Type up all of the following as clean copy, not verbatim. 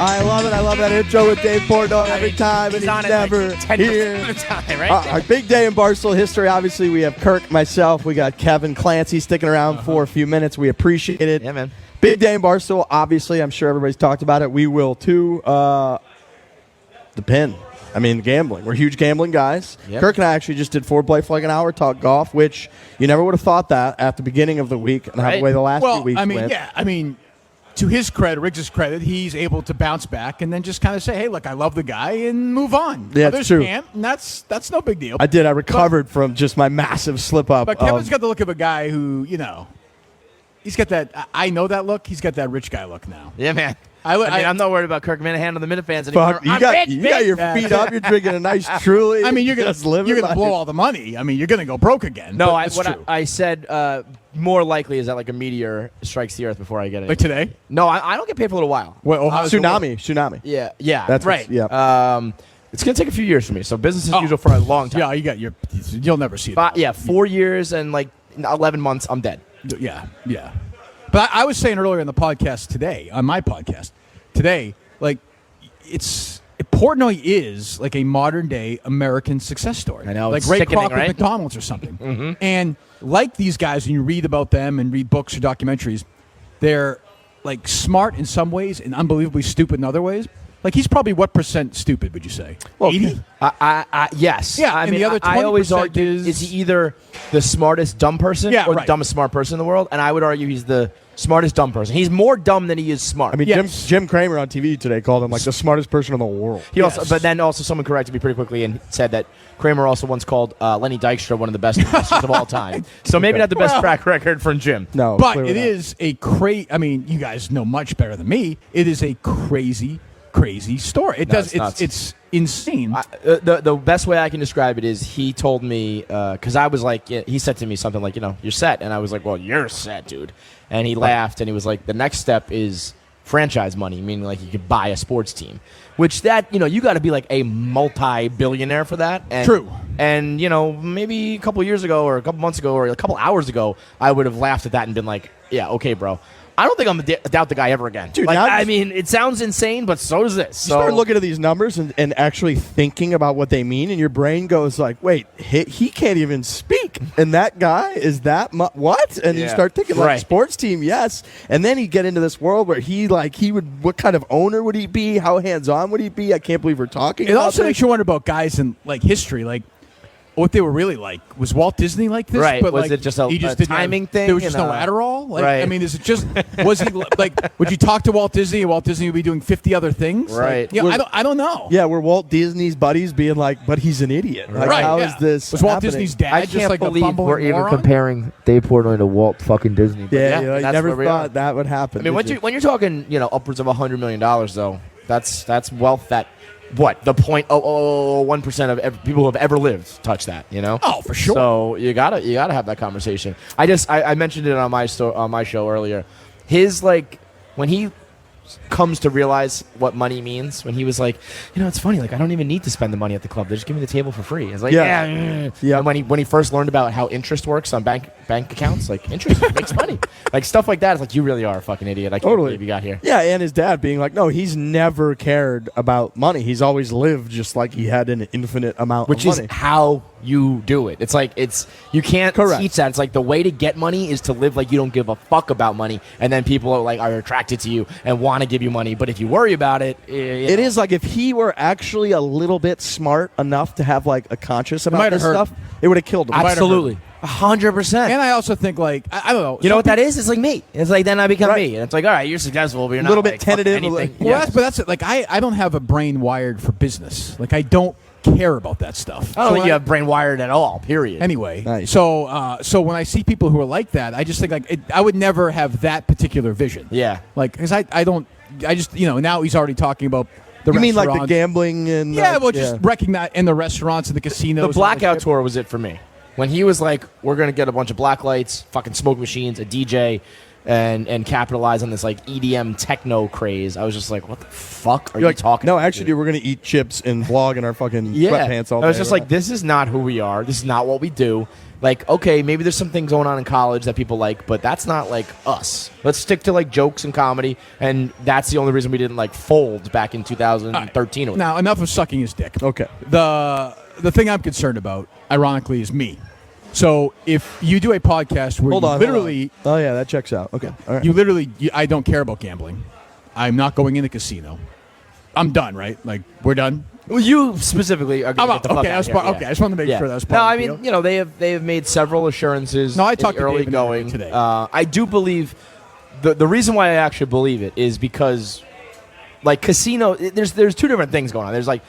I love it. I love that intro with Dave Portnoy every time, and he's never like 10% here. of the time, right? Our big day in Barstool history. Obviously, we have Kirk, myself. We got Kevin Clancy sticking around for a few minutes. We appreciate it. Yeah, man. Big day in Barstool. Obviously, I'm sure everybody's talked about it. We will, too. The pin. I mean, gambling. We're huge gambling guys. Yep. Kirk and I actually just did foreplay for like an hour, talk golf, which you never would have thought that at the beginning of the week and how the way the last few weeks went. I mean, to his credit, Riggs' credit, he's able to bounce back and then just kind of say, hey, look, I love the guy, and move on. Yeah, Others it's true. can't, and that's no big deal. I did. I recovered from just my massive slip-up. But Kevin's got the look of a guy who, you know, he's got that, I know that look, he's got that rich guy look now. Yeah, man. I'm not worried about Kirk Minihane on the Minifans anymore. Fuck, you got your feet up. You're drinking a nice Truly. I mean, you're gonna blow all the money. I mean, you're gonna go broke again. No, true. I said more likely is that like a meteor strikes the earth before I get it. Like today? No, I don't get paid for a little while. Well, tsunami. Yeah, that's right. Yeah. It's gonna take a few years for me. So business as usual for a long time. Yeah, you'll never see it. 4 years and like 11 months, I'm dead. Yeah. But I was saying earlier in the podcast today, on my podcast today, like Portnoy is like a modern day American success story. I know, like it's Ray sickening, Kroc with right? McDonald's or something. And like these guys, when you read about them and read books or documentaries, they're like smart in some ways and unbelievably stupid in other ways. Like he's probably what percent stupid would you say? 80? Yes. Yeah, I and mean, the other I always 20% argue is he either the smartest dumb person or the dumbest smart person in the world, and I would argue he's the smartest dumb person. He's more dumb than he is smart. I mean, Jim Cramer on TV today called him like the smartest person in the world. But then also someone corrected me pretty quickly and said that Cramer also once called Lenny Dykstra one of the best investors of all time. So maybe not the best track record from Jim. No, but it is a crazy. I mean, you guys know much better than me. It is a crazy story. It's insane. The best way I can describe it is he told me, because I was like, he said to me something like, you're set. And I was like, well, you're set, dude. And he laughed and he was like, the next step is franchise money, meaning like you could buy a sports team. Which you got to be like a multi-billionaire for that. And, True. And, maybe a couple years ago or a couple months ago or a couple hours ago, I would have laughed at that and been like, yeah, okay, bro. I don't think I'm going to doubt the guy ever again. Dude, it sounds insane, but so does this. You start looking at these numbers and actually thinking about what they mean, and your brain goes like, wait, he can't even speak. And that guy is that what? And you start thinking, like, sports team, yes. And then you get into this world where what kind of owner would he be? How hands-on would he be? I can't believe we're talking about it also this. makes you wonder about guys in, like, history, like, what they were really like. Was Walt Disney like this? Right. But was it just a timing thing? There was just no Adderall? Like, right. I mean, is it just, was he, like, would you talk to Walt Disney and Walt Disney would be doing 50 other things? Right. Like, I don't know. Yeah, were Walt Disney's buddies being like, but he's an idiot. Like, how is this Was Walt happening? Disney's dad I just can't like a believe bumbling we're even moron? comparing Dave Portnoy to Walt fucking Disney. Yeah, I that's never where we thought are. that would happen. I mean, when you're talking, upwards of $100 million, though, that's wealth that, the 0.001% of people who have ever lived touch that, Oh, for sure. So you gotta have that conversation. I mentioned it on my show earlier. His when he comes to realize what money means, when he was like, it's funny, like I don't even need to spend the money at the club. They just give me the table for free. It's like, yeah. And when he first learned about how interest works on bank accounts, like interest makes money, like stuff like that. It's like, you really are a fucking idiot. I can't believe you got here. Yeah, and his dad being like, no, he's never cared about money. He's always lived just like he had an infinite amount of money. Which is how you do it. It's like you can't teach that. It's like the way to get money is to live like you don't give a fuck about money, and then people are attracted to you and want to give you money. But if you worry about it, it is like if he were actually a little bit smart enough to have like a conscience about this stuff, it would have killed him. Absolutely. 100%. And I also think, like, I don't know. You know what that is? It's like me. It's like then I become me. And it's like, all right, you're successful, but you're not. A little bit tentative. But that's it. Like, I don't have a brain wired for business. Like, I don't care about that stuff. I don't think you have brain wired at all, period. Anyway, nice. So when I see people who are like that, I just think, like, I would never have that particular vision. Yeah. Like, because I just, now he's already talking about the You mean restaurants. like the gambling and... just recognize in the restaurants and the casinos. The Blackout Tour was it for me. When he was like, we're going to get a bunch of black lights, fucking smoke machines, a DJ, and capitalize on this like EDM techno craze, I was just like, what the fuck are you talking about? No, actually, we're going to eat chips and vlog in our fucking sweatpants all day. I was just like, this is not who we are. This is not what we do. Like, okay, maybe there's some things going on in college that people like, but that's not like us. Let's stick to like jokes and comedy, and that's the only reason we didn't like fold back in 2013. Right. Now, enough of sucking his dick. Okay. The thing I'm concerned about, ironically, is me. So if you do a podcast where literally, oh yeah, that checks out. Okay, all right. I don't care about gambling. I'm not going in the casino. I'm done, right? Like, we're done. Well, you specifically are going to get the fuck okay, out okay. I just wanted to make sure that was part No, of I the mean, deal. they have made several assurances. No, I talked to early David going today. I do believe the reason why I actually believe it is because, like, casino, there's two different things going on. There's like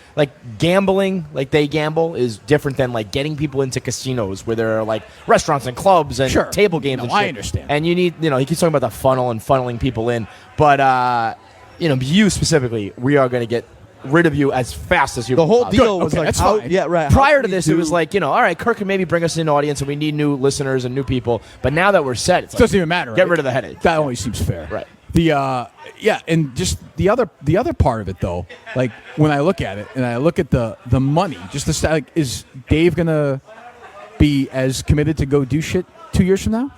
gambling, like they gamble, is different than like getting people into casinos where there are like restaurants and clubs and table games. and shit. I understand. And you need, he keeps talking about the funnel and funneling people in, but you specifically, we are going to get rid of you as fast as you. The whole deal was okay, like, fine. yeah, right. Prior to this, it was like, all right, Kirk can maybe bring us an audience, and we need new listeners and new people. But now that we're set, it's It doesn't even matter. Get right? rid of the headache. That only seems fair. Right. And just the other part of it though, like when I look at it and I look at the money, just the like, is Dave gonna be as committed to go do shit 2 years from now,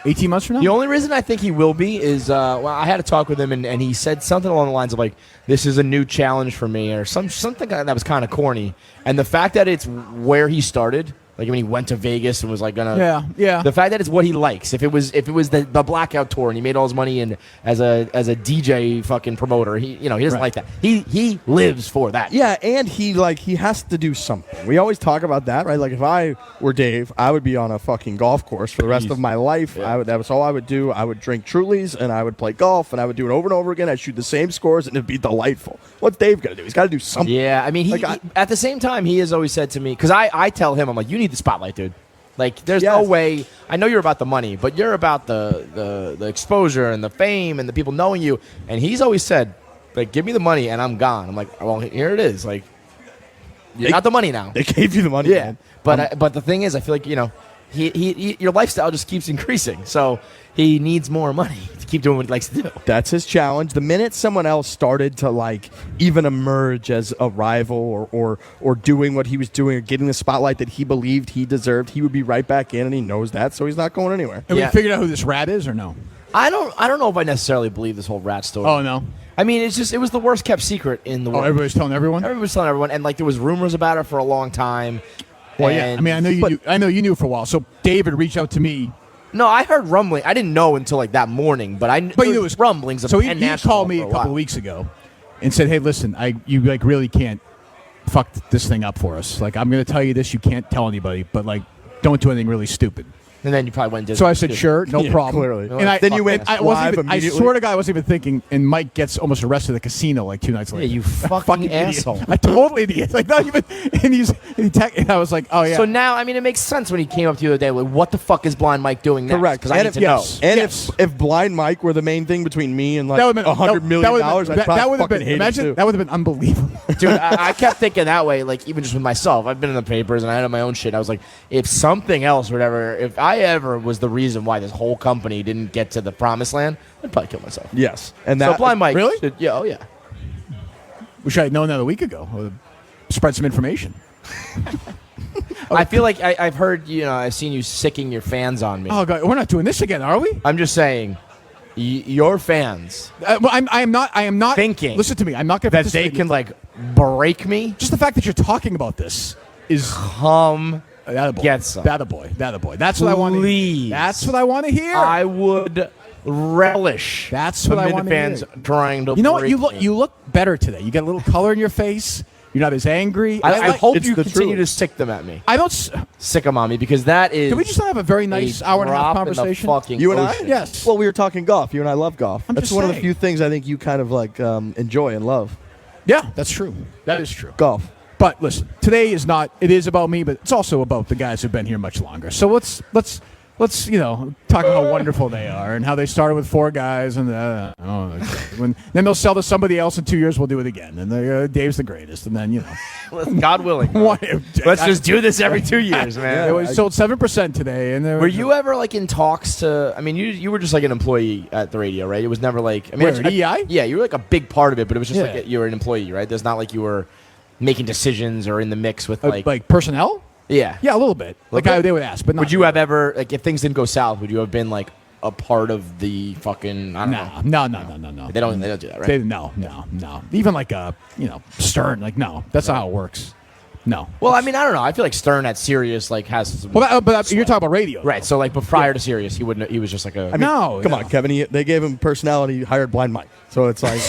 18 months from now? The only reason I think he will be is, I had a talk with him, and he said something along the lines of like, "This is a new challenge for me," or something that was kind of corny. And the fact that it's where he started. Like when he went to Vegas and was like gonna, yeah. The fact that it's what he likes. If it was the blackout tour and he made all his money in as a DJ fucking promoter, he doesn't like that. He lives for that. Yeah, and he has to do something. We always talk about that, right? Like if I were Dave, I would be on a fucking golf course for the rest of my life. Yeah. That was all I would do. I would drink Trulies and I would play golf and I would do it over and over again. I'd shoot the same scores and it'd be delightful. What's Dave gonna do? He's got to do something. Yeah, I mean, he at the same time, he has always said to me, because I tell him, I'm like, you need the spotlight, dude. Like, there's no way. I know you're about the money, but you're about the exposure and the fame and the people knowing you. And he's always said, like, give me the money and I'm gone. I'm like, well, here it is. Like, you're not the money now. They gave you the money. Yeah, man. but the thing is, I feel like he your lifestyle just keeps increasing, so he needs more money to keep doing what he likes to do. That's his challenge. The minute someone else started to like even emerge as a rival or doing what he was doing or getting the spotlight that he believed he deserved, he would be right back in, and he knows that, so he's not going anywhere. Have we figured out who this rat is or no? I don't know if I necessarily believe this whole rat story. Oh no. I mean, it was the worst kept secret in the world. Oh, everybody's telling everyone. Everybody's telling everyone, and like there was rumors about it for a long time. Well, yeah. I mean, I know you knew for a while. So David reached out to me. No, I heard rumbling. I didn't know until like that morning, but you knew it was rumblings. So he called me a couple of weeks ago and said, "Hey, listen, you like really can't fuck this thing up for us. Like, I'm going to tell you this. You can't tell anybody, but like, don't do anything really stupid." And then you probably went and did So I said, sure, no problem. Clearly. And then you went live I swear to God, I wasn't even thinking, and Mike gets almost arrested at the casino like 2 nights later. Yeah, you fucking asshole. Idiot. I totally idiot. Like, not even, and I was like, oh, yeah. So now, I mean, it makes sense when he came up to you the other day, like, what the fuck is Blind Mike doing next? Correct. Because I need to know. And if Blind Mike were the main thing between me and like $100 million, I'd probably fucking hate it too. That would have been unbelievable. Dude, I kept thinking that way, like, even just with myself. I've been in the papers, and I had my own shit. I was like, if something else or whatever, if I ever was the reason why this whole company didn't get to the promised land, I'd probably kill myself. Yes. And that, so Blind Mike. Really? Yeah, oh yeah. Wish I had known that a week ago. Or spread some information. I feel like I've heard, I've seen you sicking your fans on me. Oh, God, we're not doing this again, are we? I'm just saying, your fans Well, I am not thinking. Listen to me. I'm not going that they can, like, break me. Just the fact that you're talking about this is Get some. That a boy. That's what I want to hear. That's what I want to hear. I would relish. That's what I want to hear. Fans trying to. You know what? break You look better today. You got a little color in your face. You're not as angry. I hope it's you the continue truth. to sick them at me. I don't. Sick them on me because that is. Did we just not have a very nice hour and a half conversation? You and I? Yes. Well, we were talking golf. You and I love golf. I'm That's just one of the saying. few things I think you kind of like enjoy and love. Yeah, that's true. That is true. Golf. But listen, today is not. It is about me, but it's also about the guys who've been here much longer. So let's talk about how wonderful they are and how they started with 4 guys, and then they'll sell to somebody else in 2 years. We'll do it again, and Dave's the greatest, and then God willing. Let's just do this every 2 years, man. It sold 7% today, and were you ever like in talks to? I mean, you were just like an employee at the radio, right? It was never like. I mean, Where, at EI? Yeah, you were like a big part of it, but it was just Yeah. like you were an employee, right? There's not like you were making decisions or in the mix with like personnel. Yeah. Yeah, a little bit. Like they would ask, but not would you really. have ever, like, if things didn't go south, would you have been like a part of the fucking? I don't know. No. They don't do that, right? No. Even like Stern, like no, that's not how it works. No. Well, I mean, I don't know. I feel like Stern at Sirius like has. Some but you're talking about radio, right? So like, but prior to Sirius, he wouldn't. He was just like a. I mean, come on, Kevin. They gave him personality. He hired Blind Mike, so it's like.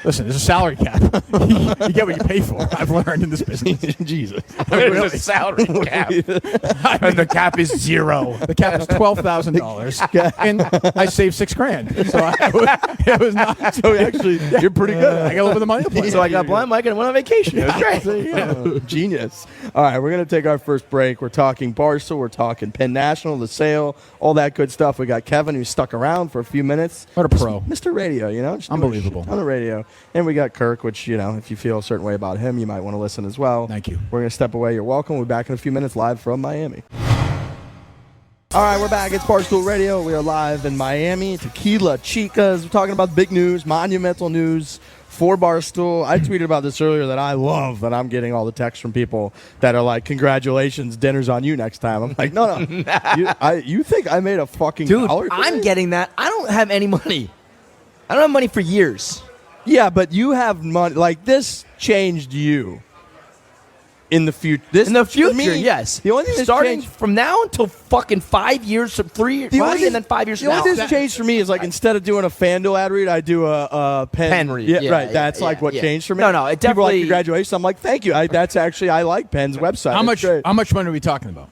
Listen, there's a salary cap. You get what you pay for. I've learned in this business. Jesus. There's a salary cap. And the cap is 0. The cap is $12,000, and I saved $6,000. So it was not. So actually, you're pretty good. I got a little bit of money to play. So I got Blind Mike and I went on vacation. It was great. Yeah. Genius. All right, we're going to take our first break. We're talking Barstool. We're talking Penn National, the sale, all that good stuff. We got Kevin, who stuck around for a few minutes. What a pro. Mr. Radio, just Unbelievable. on the radio. And we got Kirk, which, if you feel a certain way about him, you might want to listen as well. Thank you. We're going to step away. You're welcome. We'll be back in a few minutes live from Miami. All right, we're back. It's Barstool Radio. We are live in Miami. Tequila Chicas. We're talking about big news, monumental news for Barstool. I tweeted about this earlier that I love that I'm getting all the texts from people that are like, congratulations, dinner's on you next time. I'm like, no. You think I made a fucking dollar? I'm getting that. I don't have any money. I don't have money for years. Yeah, but you have money. Like, this changed you in the future. In the future, yes. The only thing that's starting changed from now until fucking 5 years, 3 years, and then 5 years from now. The only thing that's changed for me is, like, instead of doing a FanDuel ad read, I do a Penn read. Yeah, right. That's what changed for me. No, it People are like, definitely. congratulations. I'm like, thank you. I like Penn's website. How much money are we talking about?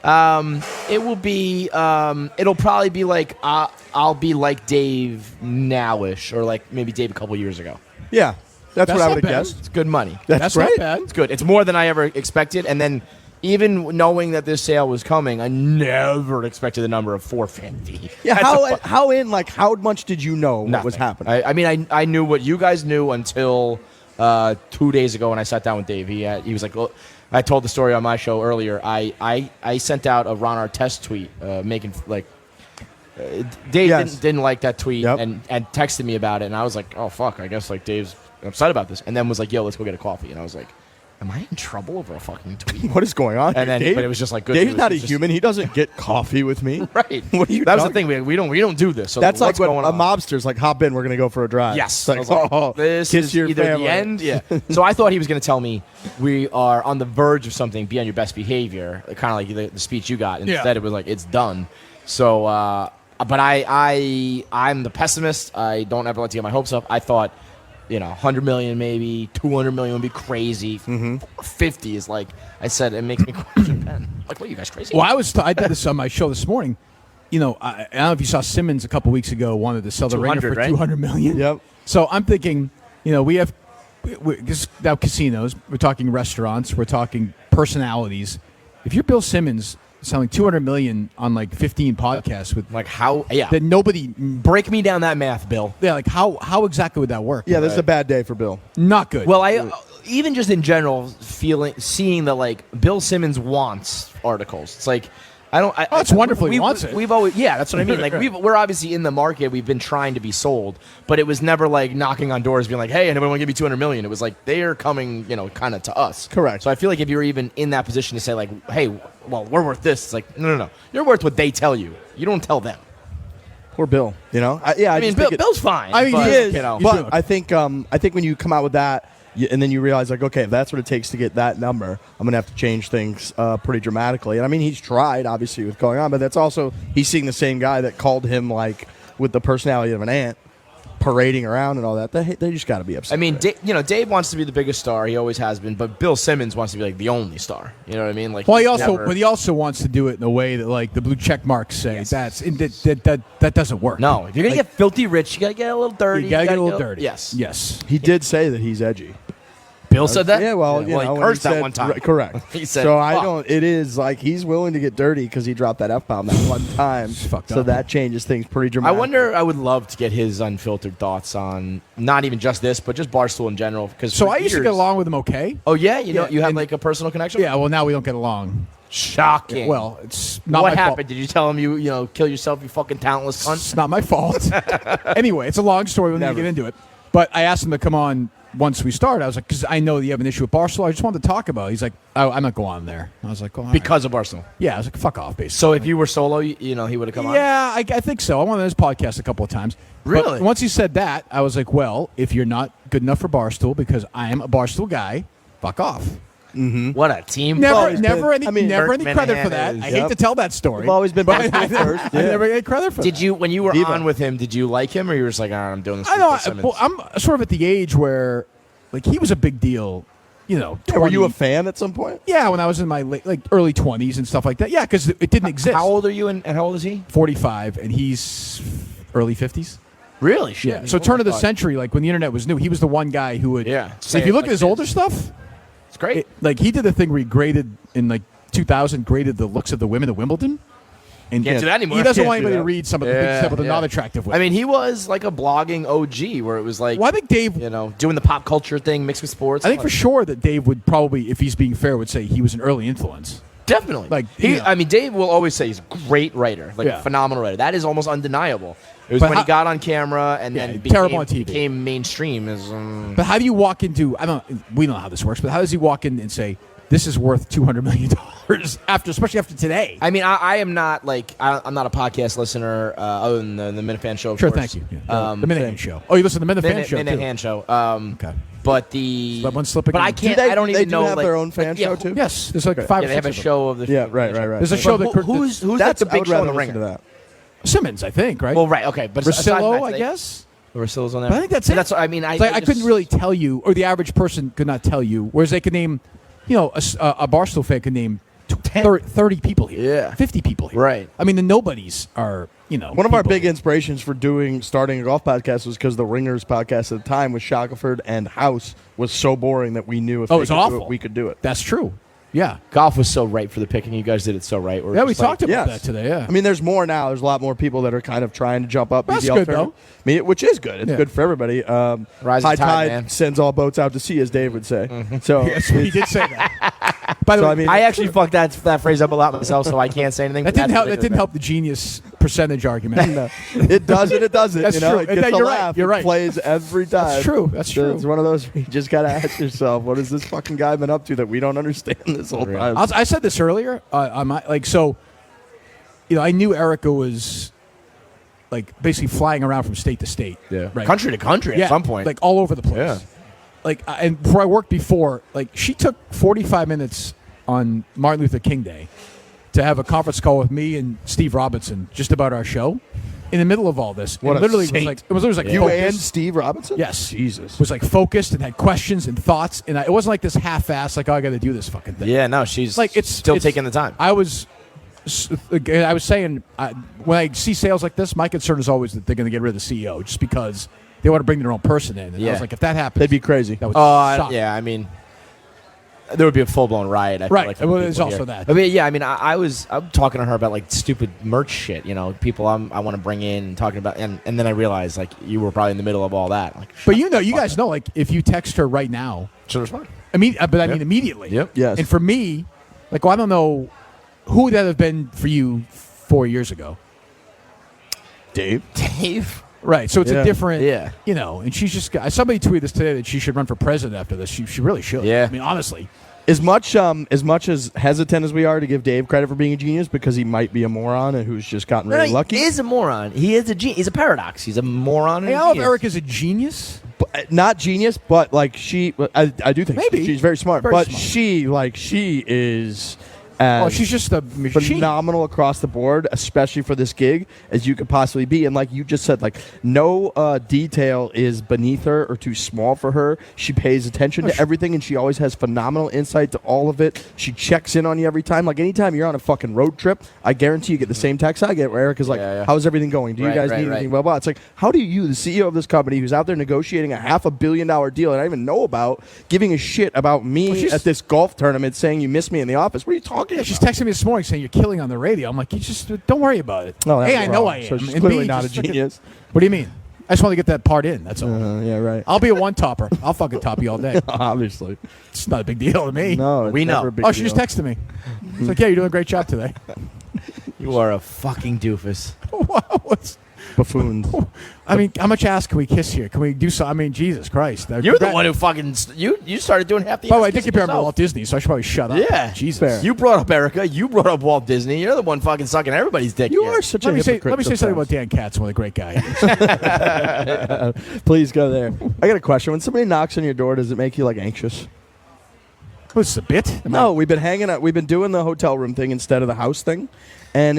It will be. It'll probably be like I'll be like Dave nowish, or like maybe Dave a couple years ago. Yeah, that's what I would have not bad. guessed. It's good money. That's not right. bad. It's good. It's more than I ever expected, and then even knowing that this sale was coming, I never expected the number of 450. Yeah, how much did you know what was happening? I mean, I knew what you guys knew until 2 days ago when I sat down with Dave. He was like, well, I told the story on my show earlier. I sent out a Ron Artest tweet making like Dave didn't like that tweet and texted me about it, and I was like, oh fuck, I guess like Dave's upset about this, and then was like, yo, let's go get a coffee, and I was like, am I in trouble over a fucking tweet? What is going on? And then, Dave, but it was just like good. Dave's not a human. He doesn't get coffee with me. Right. What are you that was the thing. We don't do this. So that's like what's when going a on? mobster's like, hop in. We're gonna go for a drive. Yes. It's like, this kiss is your either family. the end. Yeah. So I thought he was going to tell me we are on the verge of something. Be on your best behavior. Kind of like the speech you got. Instead, it was like it's done. So, but I'm the pessimist. I don't ever like to get my hopes up. I thought, 100 million maybe, 200 million would be crazy. 50 is like I said. It makes me question Penn. Like, what are you guys crazy? Well, I did this on my show this morning. I don't know if you saw Simmons a couple weeks ago wanted to sell the Ringer for $200 million. Yep. So I'm thinking, we have now casinos. We're talking restaurants. We're talking personalities. If you're Bill Simmons selling $200 million on like 15 podcasts with like how? Yeah. That nobody break me down that math, Bill. Yeah. Like how exactly would that work? Yeah, this is a bad day for Bill. Not good. Well, I even just in general seeing that like Bill Simmons wants articles. It's like it's wonderful. He wants it. We've always, that's what I mean. Like we're obviously in the market. We've been trying to be sold, but it was never like knocking on doors, being like, "Hey, anybody want to give me $200 million?" It was like they are coming, kind of to us. Correct. So I feel like if you're even in that position to say like, "Hey, well, we're worth this," it's like, no, you're worth what they tell you. You don't tell them. Poor Bill. I mean, Bill's fine. I mean, but, he is. But I think when you come out with that. And then you realize, like, okay, if that's what it takes to get that number, I'm going to have to change things pretty dramatically. And, I mean, he's tried, obviously, with going on. But that's also, he's seeing the same guy that called him, like, with the personality of an ant, parading around and all that. They just got to be upset. I mean, Dave wants to be the biggest star. He always has been. But Bill Simmons wants to be, like, the only star. You know what I mean? Like, well, he also wants to do it in a way that, like, the blue check marks say. Yes. That doesn't work. No. If you're going to get filthy rich, you got to get a little dirty. You got to get a little dirty. Yes. He did say that he's edgy. Bill said that? Yeah, well, he cursed that one time. Correct. He said, so it is like he's willing to get dirty because he dropped that F-bomb that one time. Fucked so up. that changes things pretty dramatically. I would love to get his unfiltered thoughts on not even just this, but just Barstool in general. So I used to get along with him okay. Oh, yeah? You have like a personal connection? Yeah, well, now we don't get along. Shocking. Well, it's not what my fault. happened? Did you tell him you kill yourself, you fucking talentless cunt? It's not my fault. Anyway, it's a long story. We'll never get into it. But I asked him to come on once we started, I was like, because I know you have an issue with Barstool. I just wanted to talk about it. He's like, I'm not going on there. I was like, oh, because of Barstool. Yeah, I was like, fuck off, basically. So if you were solo, he would have come on? Yeah, I think so. I went on his podcast a couple of times. Really? But once he said that, I was like, well, if you're not good enough for Barstool, because I am a Barstool guy, fuck off. Mm-hmm. What a team! Never any Kirk credit for that. I hate to tell that story. We've always been Barstool first. I never get credit for that. Did you, when you were on with him, did you like him, or you were just like, I'm doing this? I know. Well, I'm sort of at the age where, like, he was a big deal. You know, were you a fan at some point? Yeah, when I was in my early 20s and stuff like that. Yeah, because it didn't exist. How old are you, and how old is he? 45, and he's early 50s. Really? Shit. Yeah. So turn of the century, like when the internet was new, he was the one guy who would. Yeah. So if you look at his older stuff, it's great. He did the thing where he graded in 2000, graded the looks of the women at Wimbledon. And can't do that anymore. He doesn't want anybody to read some of the things that are not attractive women. I mean, he was like a blogging OG, where it was like, well, I think Dave, doing the pop culture thing mixed with sports. I think for sure that Dave would probably, if he's being fair, would say he was an early influence. Definitely. I mean, Dave will always say he's a great writer, a phenomenal writer. That is almost undeniable. It was when he got on camera and then terrible on TV. Became mainstream. But how do you walk into? We don't know how this works, but how does he walk in and say, this is worth $200 million especially after today? I mean, I am not I'm not a podcast listener other than the Minifan Show. Sure, thank you. Yeah. The Minihane Show. Oh, you listen to the Minifan Show. Minihane Show. Okay. But the one slipping. But I can't. I don't even know. They do have their own fan show too. Yes, there's like 5 or 6. They have a show of the. Yeah, right. There's a show that who's the big show in the Ringer? Simmons, I think, right? Well, right, okay, but Rosillo, I guess. Rosillo's on there. But I think that's it. That's. I mean, I couldn't really tell you, or the average person could not tell you. Whereas they could name, a Barstool fan could name 30 people here. Yeah. 50 people here. Right. I mean, the nobodies are, One of our big inspirations for starting a golf podcast was because the Ringers podcast at the time with Shackelford and House was so boring that we knew if it was awful. We could do it. That's true. Yeah. Golf was so right for the picking. You guys did it so right. Yeah, we talked about that today, yeah. I mean, there's more now. There's a lot more people that are kind of trying to jump up. That's good, though. Which is good. It's good for everybody. High tide sends all boats out to sea, as Dave would say. Mm-hmm. So he did say that. By the way, I actually fucked that phrase up a lot myself, so I can't say anything. That didn't help the genius percentage argument. No. It does and it doesn't. That's true. It gets a laugh. You're right. It plays every time. That's true. It's one of those where you just got to ask yourself, what has this fucking guy been up to that we don't understand this whole time? I said this earlier. I knew Erica was basically flying around from state to state. Yeah. Right? Country to country at some point. All over the place. Yeah. And where I worked before, she took 45 minutes on Martin Luther King Day to have a conference call with me and Steve Robinson just about our show. In the middle of all this, what it literally saint. was like you focused. And Steve Robinson. Yes, Jesus was focused and had questions and thoughts, and it wasn't like this half-ass I got to do this fucking thing. Yeah, no, she's still taking the time. I was saying when I see sales like this, my concern is always that they're going to get rid of the CEO just because they want to bring their own person in. And I was like, if that happens, they'd be crazy. That would suck. Yeah, I mean, there would be a full-blown riot. I feel like well, there's also that. I mean, I'm talking to her about stupid merch shit. People I want to bring in and talking about, and then I realized you were probably in the middle of all that. But you guys know, if you text her right now, she'll respond. I mean immediately. Yep. Yes. And for me, I don't know who would that have been for you 4 years ago. Dave. Right, so it's a different, and she's just somebody tweeted this today that she should run for president after this. She really should. Yeah. I mean, honestly. As much as hesitant as we are to give Dave credit for being a genius because he might be a moron and who's just gotten really lucky. He is a moron. He is a genius. He's a paradox. He's a moron. I don't know if Eric is a genius. Not genius, but she. I do think maybe she's very smart. Very but smart. she is. She's just a machine. Phenomenal across the board, especially for this gig, as you could possibly be. And like you just said, no detail is beneath her or too small for her. She pays attention to everything, and she always has phenomenal insight to all of it. She checks in on you every time. Anytime you're on a fucking road trip, I guarantee you get the same text I get where Eric is how's everything going? Do you guys need anything? Blah, blah. It's how do you, the CEO of this company who's out there negotiating a $500 million deal that I don't even know about, giving a shit about me at this golf tournament saying you miss me in the office? What are you talking about? She's texting me this morning saying you're killing on the radio. I'm like, you just don't worry about it. No, I know I am. So she's clearly not a genius. What do you mean? I just want to get that part in. That's all. Yeah, right. I'll be a one-topper. I'll fucking top you all day. Obviously. It's not a big deal to me. No, we know. She just texted me. It's like, yeah, you're doing a great job today. You are a fucking doofus. buffoons. I mean, how much ass can we kiss here? Can we do so? I mean, Jesus Christ! You're the one who fucking you started doing half the. By the way, I did compare him to Walt Disney, so I should probably shut up. Yeah, Jesus. Fair. You brought up Erica. You brought up Walt Disney. You're the one fucking sucking everybody's dick. You here. are such a hypocrite. Let me say something about Dan Katz, one of the great guys. Please go there. I got a question. When somebody knocks on your door, does it make you like anxious? Was this a bit? No, we've been hanging out. We've been doing the hotel room thing instead of the house thing, and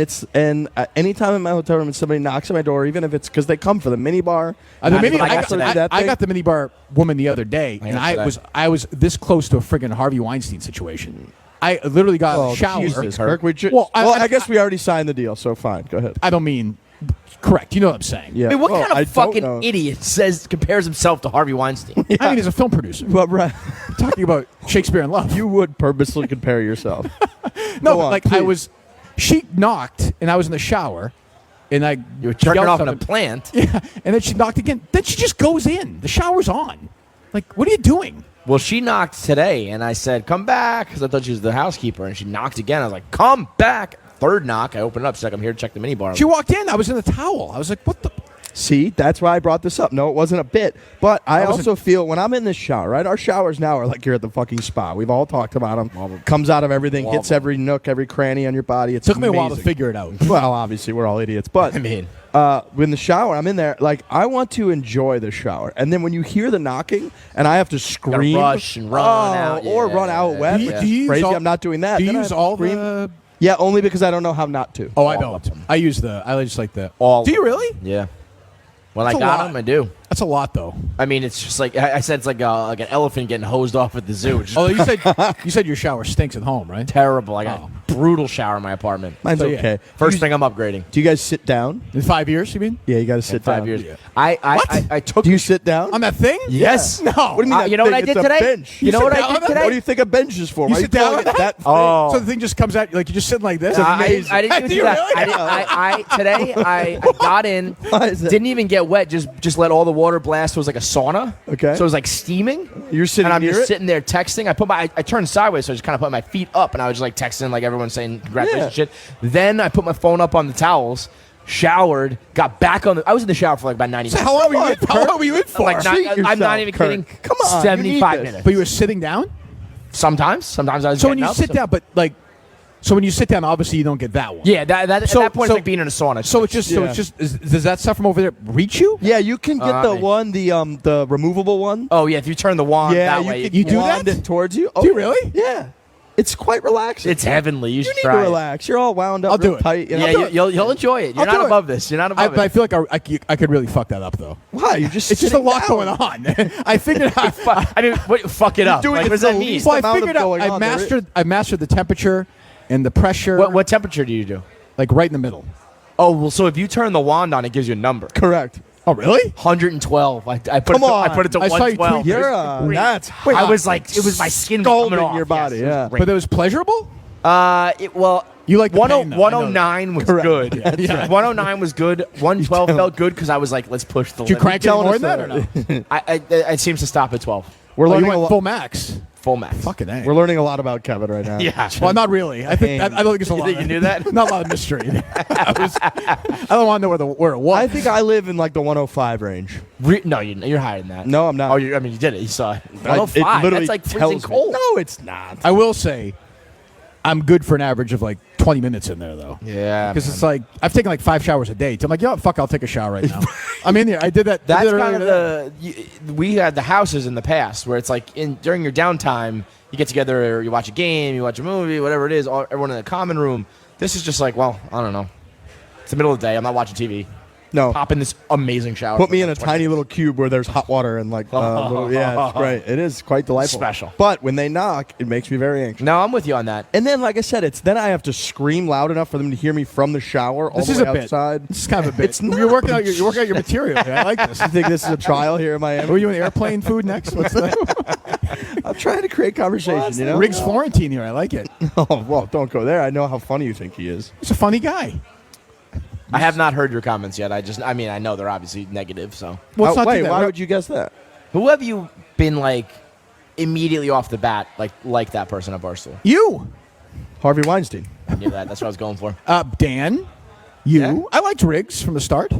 anytime in my hotel room and somebody knocks on my door, even if it's because they come for the mini bar. I I got the mini bar woman the other day, and I was this close to a friggin' Harvey Weinstein situation. I literally got a shower. Jesus, Kirk, I guess we already signed the deal, so fine. Go ahead. I don't mean correct. You know what I'm saying? Yeah. I mean, what kind of fucking idiot compares himself to Harvey Weinstein? I mean, he's a film producer. But right. I'm talking about Shakespeare in Love. You would purposely compare yourself. No, Go on, like please. She knocked, and I was in the shower, and You were jerking off in a something. plant. Yeah, and then she knocked again. Then she just goes in. The shower's on. Like, what are you doing? Well, she knocked today, and I said, "Come back," because I thought she was the housekeeper, and she knocked again. I was like, "Come back!" Third knock, I opened it up. She's like, "I'm here to check the minibar." She walked in. I was in the towel. I was like, what the? See, that's why I brought this up. No, it wasn't a bit. But I also feel when I'm in this shower, right? Our showers now are like you're at the fucking spa. We've all talked about them. Comes out of everything, hits every nook, every cranny on your body. It took me a while to figure it out. Well, obviously, we're all idiots. But I mean, when the shower, I'm in there, like, I want to enjoy the shower. And then when you hear the knocking and I have to scream. Rush and run out. Or run out wet. Do Which you is crazy. use all- I'm not doing that. Do you Then I use have to all scream. the? Yeah, only because I don't know how not to. Oh, I all of don't. them. I just like the. All Do you of them. really? Yeah. When That's I a got lot. them, I do. That's a lot, though. I mean, it's just like I said, it's like an elephant getting hosed off at the zoo. It's just Although you said your shower stinks at home, right? terrible. I got a brutal shower in my apartment. Mine's So, yeah. okay. First thing I'm upgrading. Do you guys sit down? In 5 years, you mean? Yeah, you got to sit down. 5 years. Yeah. I took. Do you sit down? On that thing? Yes. No. What do you mean? that You know what thing? I did It's a today? bench. You know sit what down I on did that? today? What do you think a bench is for? You Why sit are you down calling on it that? that Oh. So the thing just comes out like you're just sitting like this. I amazing. didn't even Do do you that. really? Today I got in, Why is that? didn't even get wet. Just let all the water blast. It was like a sauna. Okay. So it was like steaming. You're sitting and I'm near just it? sitting there texting. I turned sideways, so I just kind of put my feet up, and I was just like texting, like everyone saying congratulations, Yeah. shit. Then I put my phone up on the towels, showered, got back on. I was in the shower for like about 90 So minutes. how long were you in for? Like Treat I'm not yourself, even Kirk. kidding. Come on, you 75 need this. minutes. But you were sitting down? Sometimes I was. So when getting you up, sit down, but like, so when you sit down, obviously you don't get that one. Yeah, at that point it's like being in a sauna. So it's just, does that stuff from over there reach you? Yeah, you can get the me. one, the removable one. Oh yeah, if you turn the wand Yeah, that you way, can You do wand that? it towards you. Oh, Do you really? Yeah, it's quite relaxing. it's heavenly. You You should need to try it. relax. You're all wound up. I'll do real it. tight. You know? Yeah, you'll enjoy it. You're I'll not do it. above this. You're not above But I it. feel like I could really fuck that up though. Why? You just It's just a sitting lot down. going on. I figured out. I mean, fuck it up. doing Like, it what does that the mean? least Well, I amount of figured out. going on there I mastered the temperature and the pressure. What temperature do you do? Like right in the middle. Oh, well, so if you turn the wand on, it gives you a number. Correct. Oh, really? 112. I put Come on. I put it to I saw you 112. tweet You're Great. that's I was like, it was my skin scalding coming off. your body. Yes, it was Yeah. great. But it was pleasurable. Well, You like the pain, though. I know 109 was Correct. good. Yeah, that's right. 109 was good. 112 felt good because I was like, let's push the Did you limit. crank it telling more us than that or no? It seems to stop at 12. We're Oh, you learning went a lot. full max. Full max. Fucking A. We're learning a lot about Kevin right now. Yeah. Well, not really. I think I don't think it's a You lot. think you knew that? Not a lot of mystery. I don't want to know where it was. I think I live in like the 105 range. No, you're higher than that. No, I'm not. Oh, I mean, you did it. You saw it. I- 105. literally That's like freezing tells me- cold. No, it's not. I will say, I'm good for an average of like 20 minutes in there though. Yeah. Because it's like I've taken like 5 showers a day. So I'm like, fuck, I'll take a shower right now. I'm in here. I did that. I That's did it kind earlier of we had the houses in the past where it's like during your downtime, you get together, or you watch a game, you watch a movie, whatever it is, everyone in the common room. This is just like, well, I don't know. It's the middle of the day. I'm not watching TV. No. Pop in this amazing shower. Put me in a 20 tiny little cube where there's hot water and like yeah, it's great. It is quite delightful. Special. But when they knock, it makes me very anxious. No, I'm with you on that. And then, like I said, then I have to scream loud enough for them to hear me from the shower all This the is way a bit. outside. This is kind of a bit. It's not. You're working out your material. Here. I like this. You think this is a trial here in Miami? Were you in airplane food next? What's that? I'm trying to create conversation, you know? Riggs Florentine here. I like it. Oh, well, don't go there. I know how funny you think he is. He's a funny guy. I have not heard your comments yet. I mean, I know they're obviously negative. So, Well, let's not do wait, that. why would you guess that? who have you been like immediately off the bat, like that person at Barstool? You, Harvey Weinstein. I knew that. That's what I was going for. Dan, you. Yeah. I liked Riggs from the start.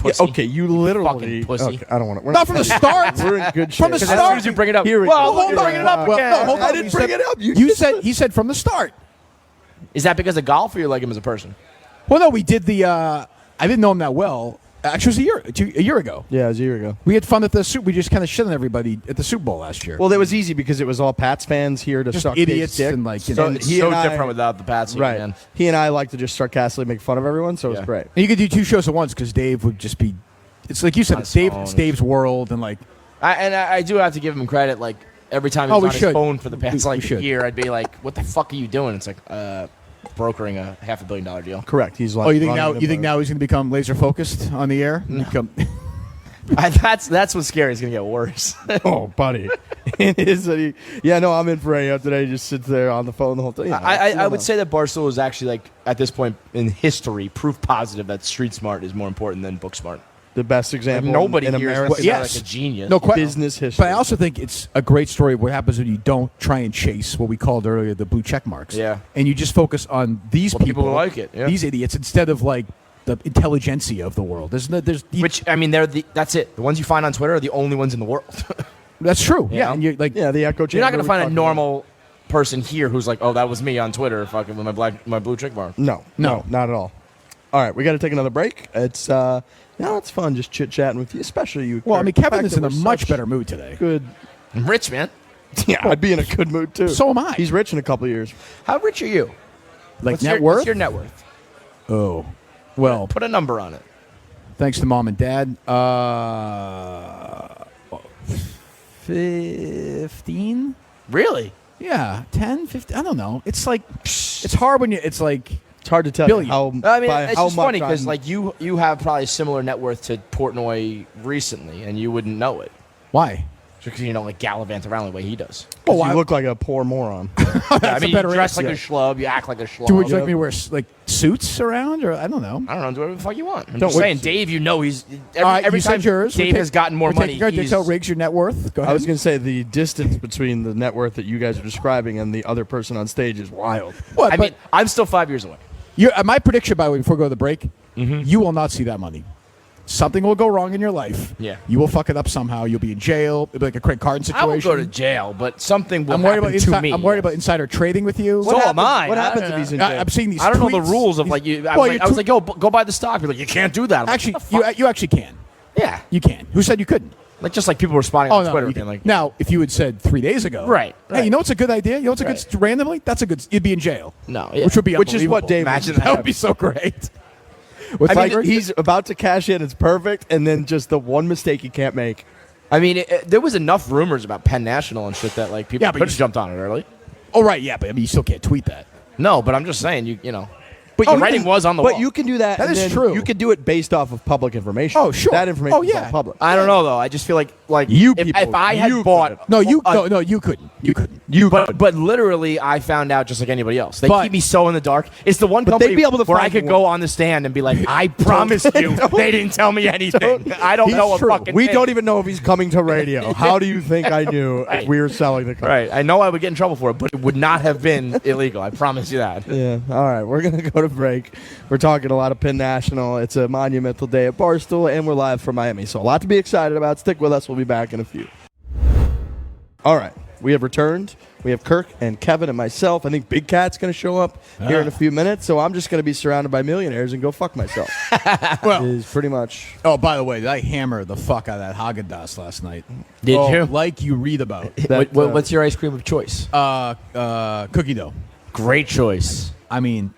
pussy. Okay, you literally. Fucking pussy. Okay, I don't want to. Not from the start. We're in good shape. From the As start. soon as you bring it up, Here we well, go. hold on, bring it up. Well, again. no, hold on. I didn't bring it up. He said from the start. Is that because of golf, or you like him as a person? Well, no, we did the. I didn't know him that well. Actually, it was a year ago. Yeah, it was a year ago. We had fun at the Super. We just kind of shit on everybody at the Super Bowl last year. Well, that was easy because it was all Pats fans here to just suck idiots Dave's dick. and like you So know. it's he so and I- different without the Patsy, Right. man. He and I like to just sarcastically make fun of everyone, so it was Yeah. great. And you could do 2 shows at once because Dave would just be. It's like you said. On It's his phone. Dave's world and like. I do have to give him credit. Like every time he Oh, was we on his should. phone for the past We should. year, I'd be like, "What the fuck are you doing?" It's like brokering a $500 million deal. Correct. He's like. Oh, you think running now? the You think boat. now he's going to become laser focused on the air? Become- That's what's scary. It's gonna get worse. Oh, buddy. It is. Yeah, no, I'm in for radio today. He just sits there on the phone the whole time. Yeah, I would say that Barstool is actually like at this point in history proof positive that street smart is more important than book smart. the best Like, example. nobody in here is America. considered Yes. like a genius. no question. Business history. But I also think it's a great story of what happens when you don't try and chase what we called earlier the blue check marks. Yeah. And you just focus on these Well, people people who like it, yeah. these idiots, instead of like the intelligentsia of the world. There's Which I mean, that's it. The ones you find on Twitter are the only ones in the world. that's true. You Yeah. know? And you're like yeah, the echo chamber. You're not gonna we find a talked normal person here who's like, "Oh, that was me on Twitter, fucking with my blue check mark." about. No, not at all. All right, we got to take another break. It's it's fun just chit chatting with you, especially you. well, I Kirk. mean The Kevin fact is that in a we're much such better mood today. Good. I'm rich, man. Yeah, I'd be in a good mood too. So am I. He's rich in a couple of years. How rich are you? Like What's net your, worth? What's your net worth? Oh. Well, Put a number on it. thanks to mom and dad. 15? Really? Yeah, 10, 15. I don't know. It's like it's hard when it's like It's hard to tell Billion. you how. I mean, by it's how just much funny because I'm- like you have probably a similar net worth to Portnoy recently, and you wouldn't know it why? because you don't like gallivant around the way he does. you why- look like a poor moron. I mean, you better dress answer. like a schlub, you act like a schlub. Do would you like me to wear like suits around or I don't know? I don't know. Do whatever the fuck you want. I'm Don't just wear saying, suits. Dave. You know he's every, All right, every you time said yours. Dave has gotten more money. Take he's- tell Riggs your net worth. Go ahead. I was going to say the distance between the net worth that you guys are describing and the other person on stage is wild. What, I but mean, I'm still 5 years away. my prediction, by the way, before we go to the break, you will not see that money. Something will go wrong in your life. Yeah. You will fuck it up somehow. You'll be in jail. It'll be like a credit card situation. I won't go to jail, but something will I'm worried happen about to me. I'm worried about insider trading with you. So am I. What I happens don't if he's in know. jail? I'm seeing these. I don't know the tweets, rules of these- like you. Well, I was like, yo, go buy the stock. You're like, you can't do that. I'm like, actually, what the fuck? you actually can. Yeah. You can. Who said you couldn't? Like just like people responding Oh on no. Twitter you being can. like, Now, if you had said 3 days ago, Right, Hey, right. you know what's a good idea? You know what's a good randomly? That's a good. You'd be in jail. No, yeah. Which would be Which is what unbelievable. Dave. Imagine That would be so great. What's I that, mean, Greg? he's about to cash in. It's perfect, and then just the one mistake he can't make. I mean, there was enough rumors about Penn National and shit that like people Yeah, but could have you- jumped on it early. Oh right, yeah, but I mean, you still can't tweet that. No, but I'm just saying, you know. But The you writing can- was on the But wall. you can do that. That and is then true. You can do it based off of public information. Oh, sure. That information Oh, is yeah. all public. I don't know though. I just feel like You if people, I had you bought could've. No, you couldn't. You couldn't. But literally, I found out just like anybody else. They But- keep me so in the dark. It's the one But company they'd be able to where I find could one. go on the stand and be like, "I promise you, they didn't tell me anything. I don't He's know a true. fucking We thing." don't even know if he's coming to radio. How do you think I knew if we were selling the car? Right. I know I would get in trouble for it, but it would not have been illegal. I promise you that. Yeah. All right. We're going to go to break. We're talking a lot of Penn National. It's a monumental day at Barstool, and we're live from Miami. So a lot to be excited about. Stick with us. We'll be back in a few. All right. We have returned. We have Kirk and Kevin and myself. I think Big Cat's going to show up here in a few minutes. So I'm just going to be surrounded by millionaires and go fuck myself. Well, Is pretty much. oh, by the way, I hammered the fuck out of that Haagen-Dazs last night. Did Oh, you? Like you read about. That, What's your ice cream of choice? Cookie dough. Great choice. I mean,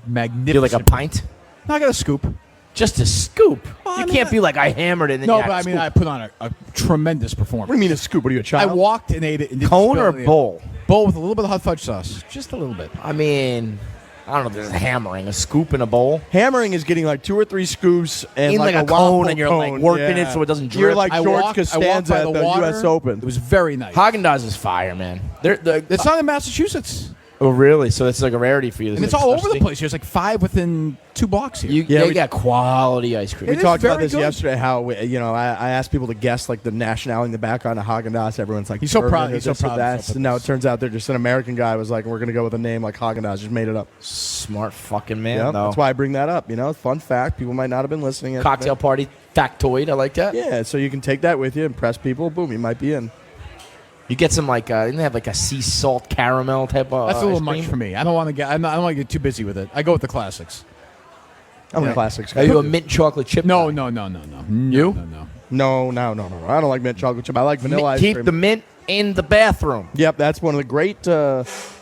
magnificent. Do you like a pint? No, I got a scoop. Just a scoop. Well, I You mean, can't be like I hammered it. And then No, you but I had a mean, scoop. I put on a tremendous performance. What do you mean a scoop? What are you, a I child? walked and ate it. And didn't Cone spill or any. bowl? Bowl with a little bit of hot fudge sauce. Just a little bit. I mean, I don't know if there's a hammering, a scoop in a bowl. Hammering is getting like 2 or 3 scoops and In like a waffle cone and you're, like, working it so it doesn't You're drip. like I George walked Costanza by at the water. U.S. Open. It was very nice. Haagen-Dazs is fire, man. It's not in Massachusetts. Oh, really? So it's like a rarity for you. And it's all over the place. There's like 5 within 2 blocks here. Yeah, they we- got quality ice cream. We It is talked about very this good. yesterday. How I asked people to guess like the nationality in the background of Haagen-Dazs. Everyone's like, He's so German proud- or he's so this or proud of that. himself. And now it turns out they're just an American guy was like, we're gonna go with a name like Haagen-Dazs. Just made it up. Smart fucking man, Yeah, though. that's why I bring that up. Fun fact. People might not have been listening. Cocktail party. factoid. I like that. Yeah, so you can take that with you, impress people. Boom, you might be in. You get some didn't they have like a sea salt caramel type of? That's a little ice cream? much for me. I don't want to get. I don't want to get too busy with it. I go with the classics. I'm a classics Are guy. you a mint chocolate chip? No. guy? You? No. I don't like mint chocolate chip. I like vanilla ice Keep cream. the mint in the bathroom. Yep, that's one of the great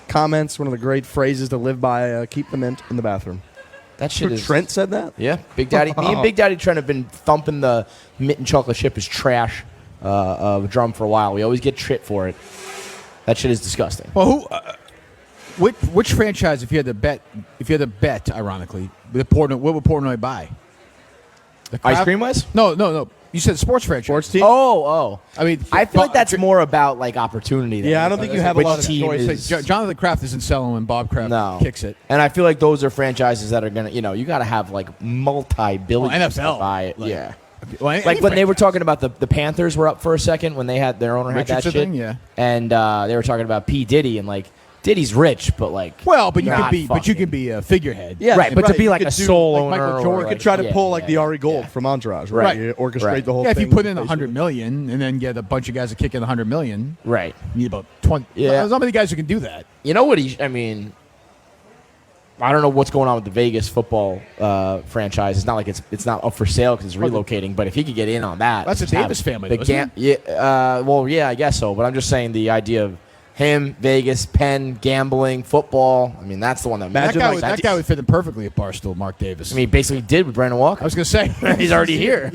comments, one of the great phrases to live by. Keep the mint in the bathroom. That shit is. Trent said that? Yeah, Big Daddy. Me and Big Daddy Trent have been thumping the mint and chocolate chip is trash drum for a while. We always get shit for it. That shit is disgusting. Well, which franchise, if you had to bet, ironically, what would Portnoy buy? The Ice Kraft? cream wise? No. You said sports franchise. Sports team? Oh. I mean, I feel like that's more about like opportunity. Yeah, I don't think you have a lot of choice. Jonathan Kraft isn't selling when Bob Kraft kicks it. And I feel like those are franchises that are gonna, you got to have like multi-billions to NFL. buy it. Like- Yeah. Well, Like when they were talking about the Panthers were up for a second when they had their owner had that Richardson shit. thing, yeah. And they were talking about P. Diddy and like Diddy's rich, but like but you not can be a figurehead. Yeah, right, but to be You like could a do sole like owner, Michael or Jordan. You could try to pull like the yeah, Ari Gold yeah. from Entourage, right? Right. You orchestrate Right. the whole Yeah, thing. if you put in basically. $100 million and then get a bunch of guys to kick in $100 million, Right. you need about 20. Yeah. There's not many guys who can do that. You know what I don't know what's going on with the Vegas football franchise. It's not like it's not up for sale because it's relocating. But if he could get in on that, That's a just have Davis family, the though, isn't Yeah. Well, yeah, I guess so. But I'm just saying the idea of him, Vegas, Penn, gambling, football. I mean, that's the one that Imagine That like guy, that guy would fit in perfectly at Barstool, Mark Davis. I mean, basically did with Brandon Walker. I was going to say. He's already here.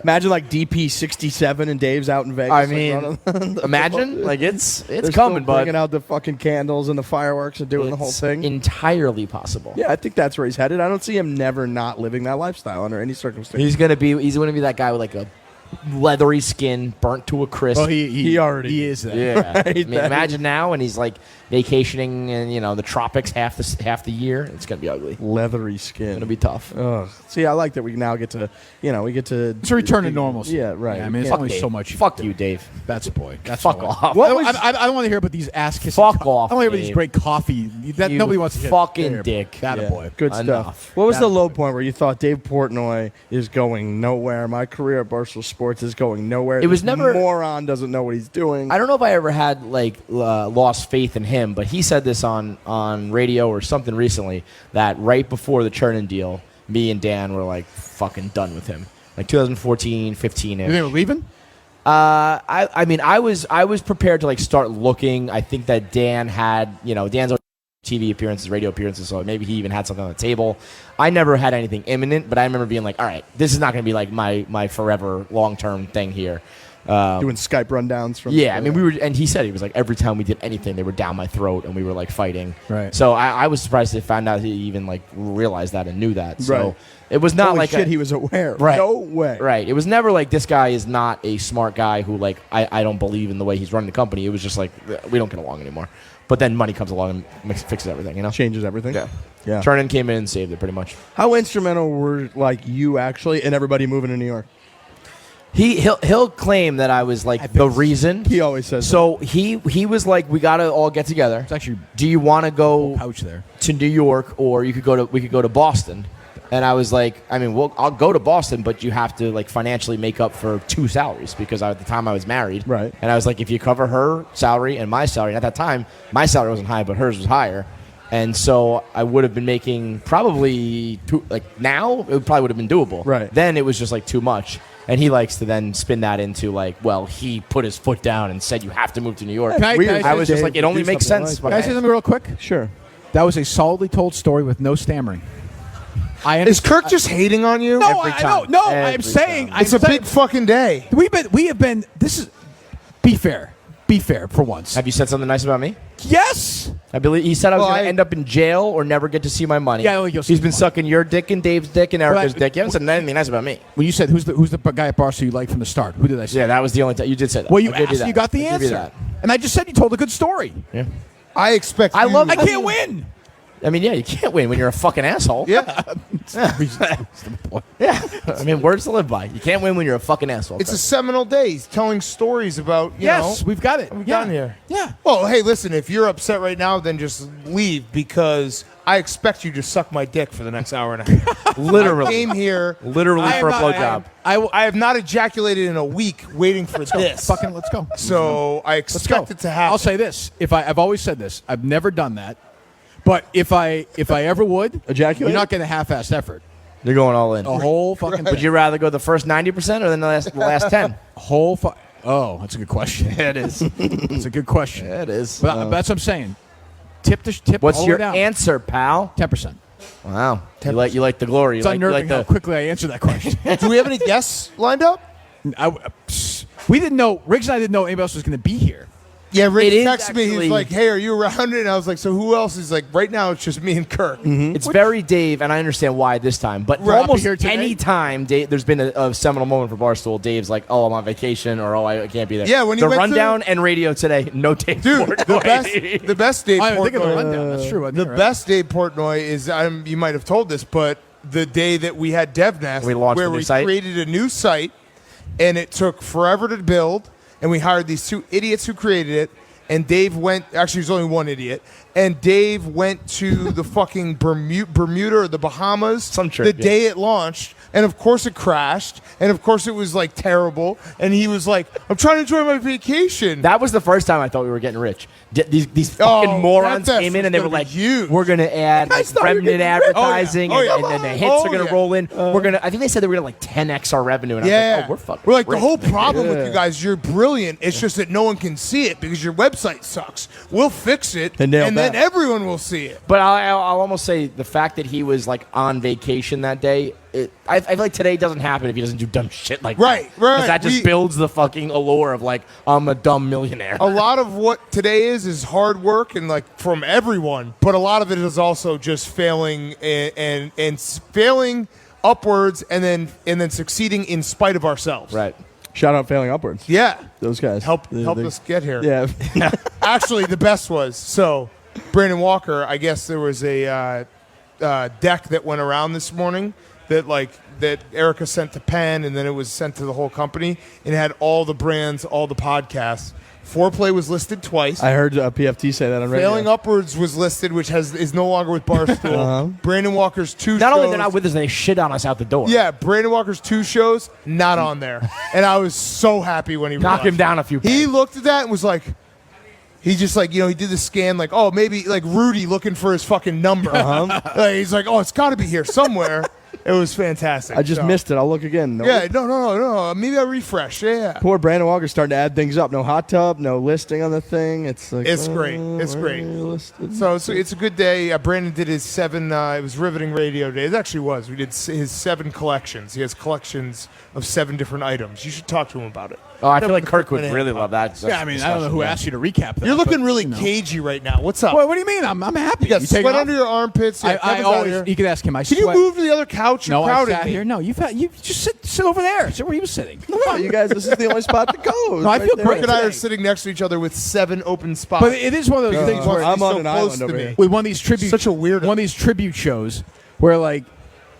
Imagine like DP 67 and Dave's out in Vegas. I like, mean, running imagine like it's They're coming, still bud. bringing out the fucking candles and the fireworks and doing the whole It's thing. entirely possible. Yeah, I think that's where he's headed. I don't see him never not living that lifestyle under any circumstance. He's gonna be that guy with like a leathery skin, burnt to a crisp. Well, He already he is that. Yeah, Right, I mean, that imagine now, and he's like vacationing in the tropics half the year. It's gonna be ugly. Leathery It's skin. gonna be tough. Ugh. See, I like that we now get to, It's a return to normalcy. Yeah, right. Yeah, I mean, it's Yeah. only Dave. so much. Fuck you, Dave. That's a boy. That's Fuck a boy. off. I don't want to hear about these ass kissing. Fuck off, I don't want to hear about these Dave. great coffee. You Nobody wants to hear. fucking There, dick. That Yeah, a boy. Good Enough. stuff. What was That the a low boy. point where you thought Dave Portnoy is going nowhere? My career at Barstool Sports is going nowhere. It was This never- moron doesn't know what he's doing. I don't know if I ever had lost faith in him, but he said this on radio or something recently that right before the Chernin deal, me and Dan were like fucking done with him. Like 2014, 15 You think we're leaving? I mean, I was prepared to like start looking. I think that Dan had, Dan's on TV appearances, radio appearances, so maybe he even had something on the table. I never had anything imminent, but I remember being like, all right, this is not going to be like my forever long-term thing here. Doing Skype rundowns from. Yeah, I mean, and he said, he was like, every time we did anything, they were down my throat and we were like fighting. Right. So I was surprised they found out he even like realized that and knew that. So Right. it was not Holy like shit, he was aware. Right. No way. Right. It was never like this guy is not a smart guy who like I don't believe in the way he's running the company. It was just like we don't get along anymore. But then money comes along and fixes everything, Changes everything. Yeah. Yeah. Chernin came in and saved it pretty much. How instrumental were like you actually and everybody moving to New York? He'll claim that I was like the reason. He always says. So he was like, we gotta all get together. It's actually Do you want to go pouch there. to New York, or we could go to Boston? And I was like, I mean, I'll go to Boston, but you have to like financially make up for 2 salaries because at the time I was married. Right. And I was like, if you cover her salary and my salary, and at that time my salary wasn't high, but hers was higher. And so I would have been making probably now it probably would have been doable. Right. Then it was just like too much. And he likes to then spin that into like, well, he put his foot down and said you have to move to New York. Can I- Weird. can I I was just Dave, like, it only do makes something sense. like Can I say something real quick? Sure. That was a solidly told story with no stammering. Is Kirk just hating on you? No, Every I time. don't. No, Every I'm saying time. It's a big fucking day. We have been. This is. Be fair. Be fair for once. Have you said something nice about me? Yes. I believe he said I was Well, going to end up in jail or never get to see my money. Yeah, I don't think you'll see He's the been money. sucking your dick and Dave's dick and Erica's But- dick. You haven't said anything nice about me. When you said who's the guy at Barstool you like from the start? Who did I say? Yeah, that was the only time you did say that. Well, you I'll give asked. that. You got the I'll give you answer. that. And I just said you told a good story. Yeah. I expect. I you- love- I can't win. I mean, yeah, you can't win when you're a fucking asshole. Yeah, Yeah. I mean, words to live by. You can't win when you're a fucking asshole. it's a seminal day. He's telling stories about you Yes, know. we've got it. We're yeah. done here. Yeah. Well, hey, listen. If you're upset right now, then just leave because I expect you to suck my dick for the next hour and a half. Literally. I came here. Literally for a blowjob. I have not ejaculated in a week waiting for this. Let's go. So I expect it to happen. I'll say this. I've always said this. I've never done that. But if I ever would, ejaculate, you're not getting a half-assed effort. You're going all in. A whole fucking. Would you rather go the first 90% or the last 10? Oh, that's a good question. It is. That's a good question. It is. But that's what I'm saying. Tip. What's all your down. answer, pal? 10%. Wow. 10%. You like the glory. It's unnerving how quickly I answer that question. Do we have any guests lined up? We didn't know. Riggs and I didn't know anybody else was going to be here. Yeah, Rick texted me. He's like, "Hey, are you around?" And I was like, "So who else?" He's like, "Right now, it's just me and Kirk." Mm-hmm. It's very Dave, and I understand why this time. But for almost any time, Dave, there's been a seminal moment for Barstool. Dave's like, "Oh, I'm on vacation," or "Oh, I can't be there." Yeah, when the rundown and radio today, no Dave. Dude, Portnoy. the best Dave. I think of the rundown. That's true. The best Dave Portnoy is you might have told this, but the day that we had DevNest, where we created a new site, and it took forever to build, and we hired these two idiots who created it. And Dave went, actually, there's only one idiot. And Dave went to the fucking Bermuda or the Bahamas some trip, the day it launched. And of course it crashed. And of course it was like terrible. And he was like, I'm trying to enjoy my vacation. That was the first time I thought we were getting rich. These fucking morons came in and they were like, we're going to add remnant advertising and the hits are going to roll in. I think they said they were going to like 10x our revenue. And I was like, we're fucking We're like, rich, the whole problem with you guys, you're brilliant. It's just that no one can see it because your website sucks. We'll fix it. And then everyone will see it. But I'll almost say the fact that he was like on vacation that day, I feel like today doesn't happen if he doesn't do dumb shit like that. Right. Because that just builds the fucking allure of like, I'm a dumb millionaire. A lot of what today is hard work and like from everyone, but a lot of it is also just failing and failing upwards and then succeeding in spite of ourselves. Right. Shout out Failing Upwards. Yeah. Those guys. Help us get here. Yeah. Actually, the best was, so Brandon Walker, I guess there was a deck that went around this morning that Erica sent to Penn, and then it was sent to the whole company, and it had all the brands, all the podcasts. Foreplay was listed twice. I heard PFT say that on radio. Failing Upwards was listed, which is no longer with Barstool. Brandon Walker's two shows. Not only they're not with us, they shit on us out the door. Yeah, Brandon Walker's 2 shows, not on there. And I was so happy when he knocked him down a few He looked at that and was like, he just like, he did the scan like, oh, maybe like Rudy looking for his fucking number. He's like, oh, it's got to be here somewhere. It was fantastic. I just missed it. I'll look again. No. Maybe I'll refresh. Yeah. Poor Brandon Walker's starting to add things up. No hot tub, no listing on the thing. It's like, it's great. It's great. So it's a good day. Brandon did his 7. It was riveting radio day. It actually was. We did his 7 collections. He has collections of 7 different items. You should talk to him about it. Oh, I feel like Kirk would really love that. Yeah, I mean, I don't know who asked you to recap that. You're looking really cagey right now. What's up? What do you mean? I'm happy. You got sweat under your armpits. I always. You could ask him. Can you move to the other couch? No, I sat here. No, you just sit over there. Sit where he was sitting. No, you guys, this is the only spot to go. No, I feel great. Kirk and I are sitting next to each other with 7 open spots. But it is one of those things where I'm on an island over here. With one of these tribute, such a weird one of these tribute shows where like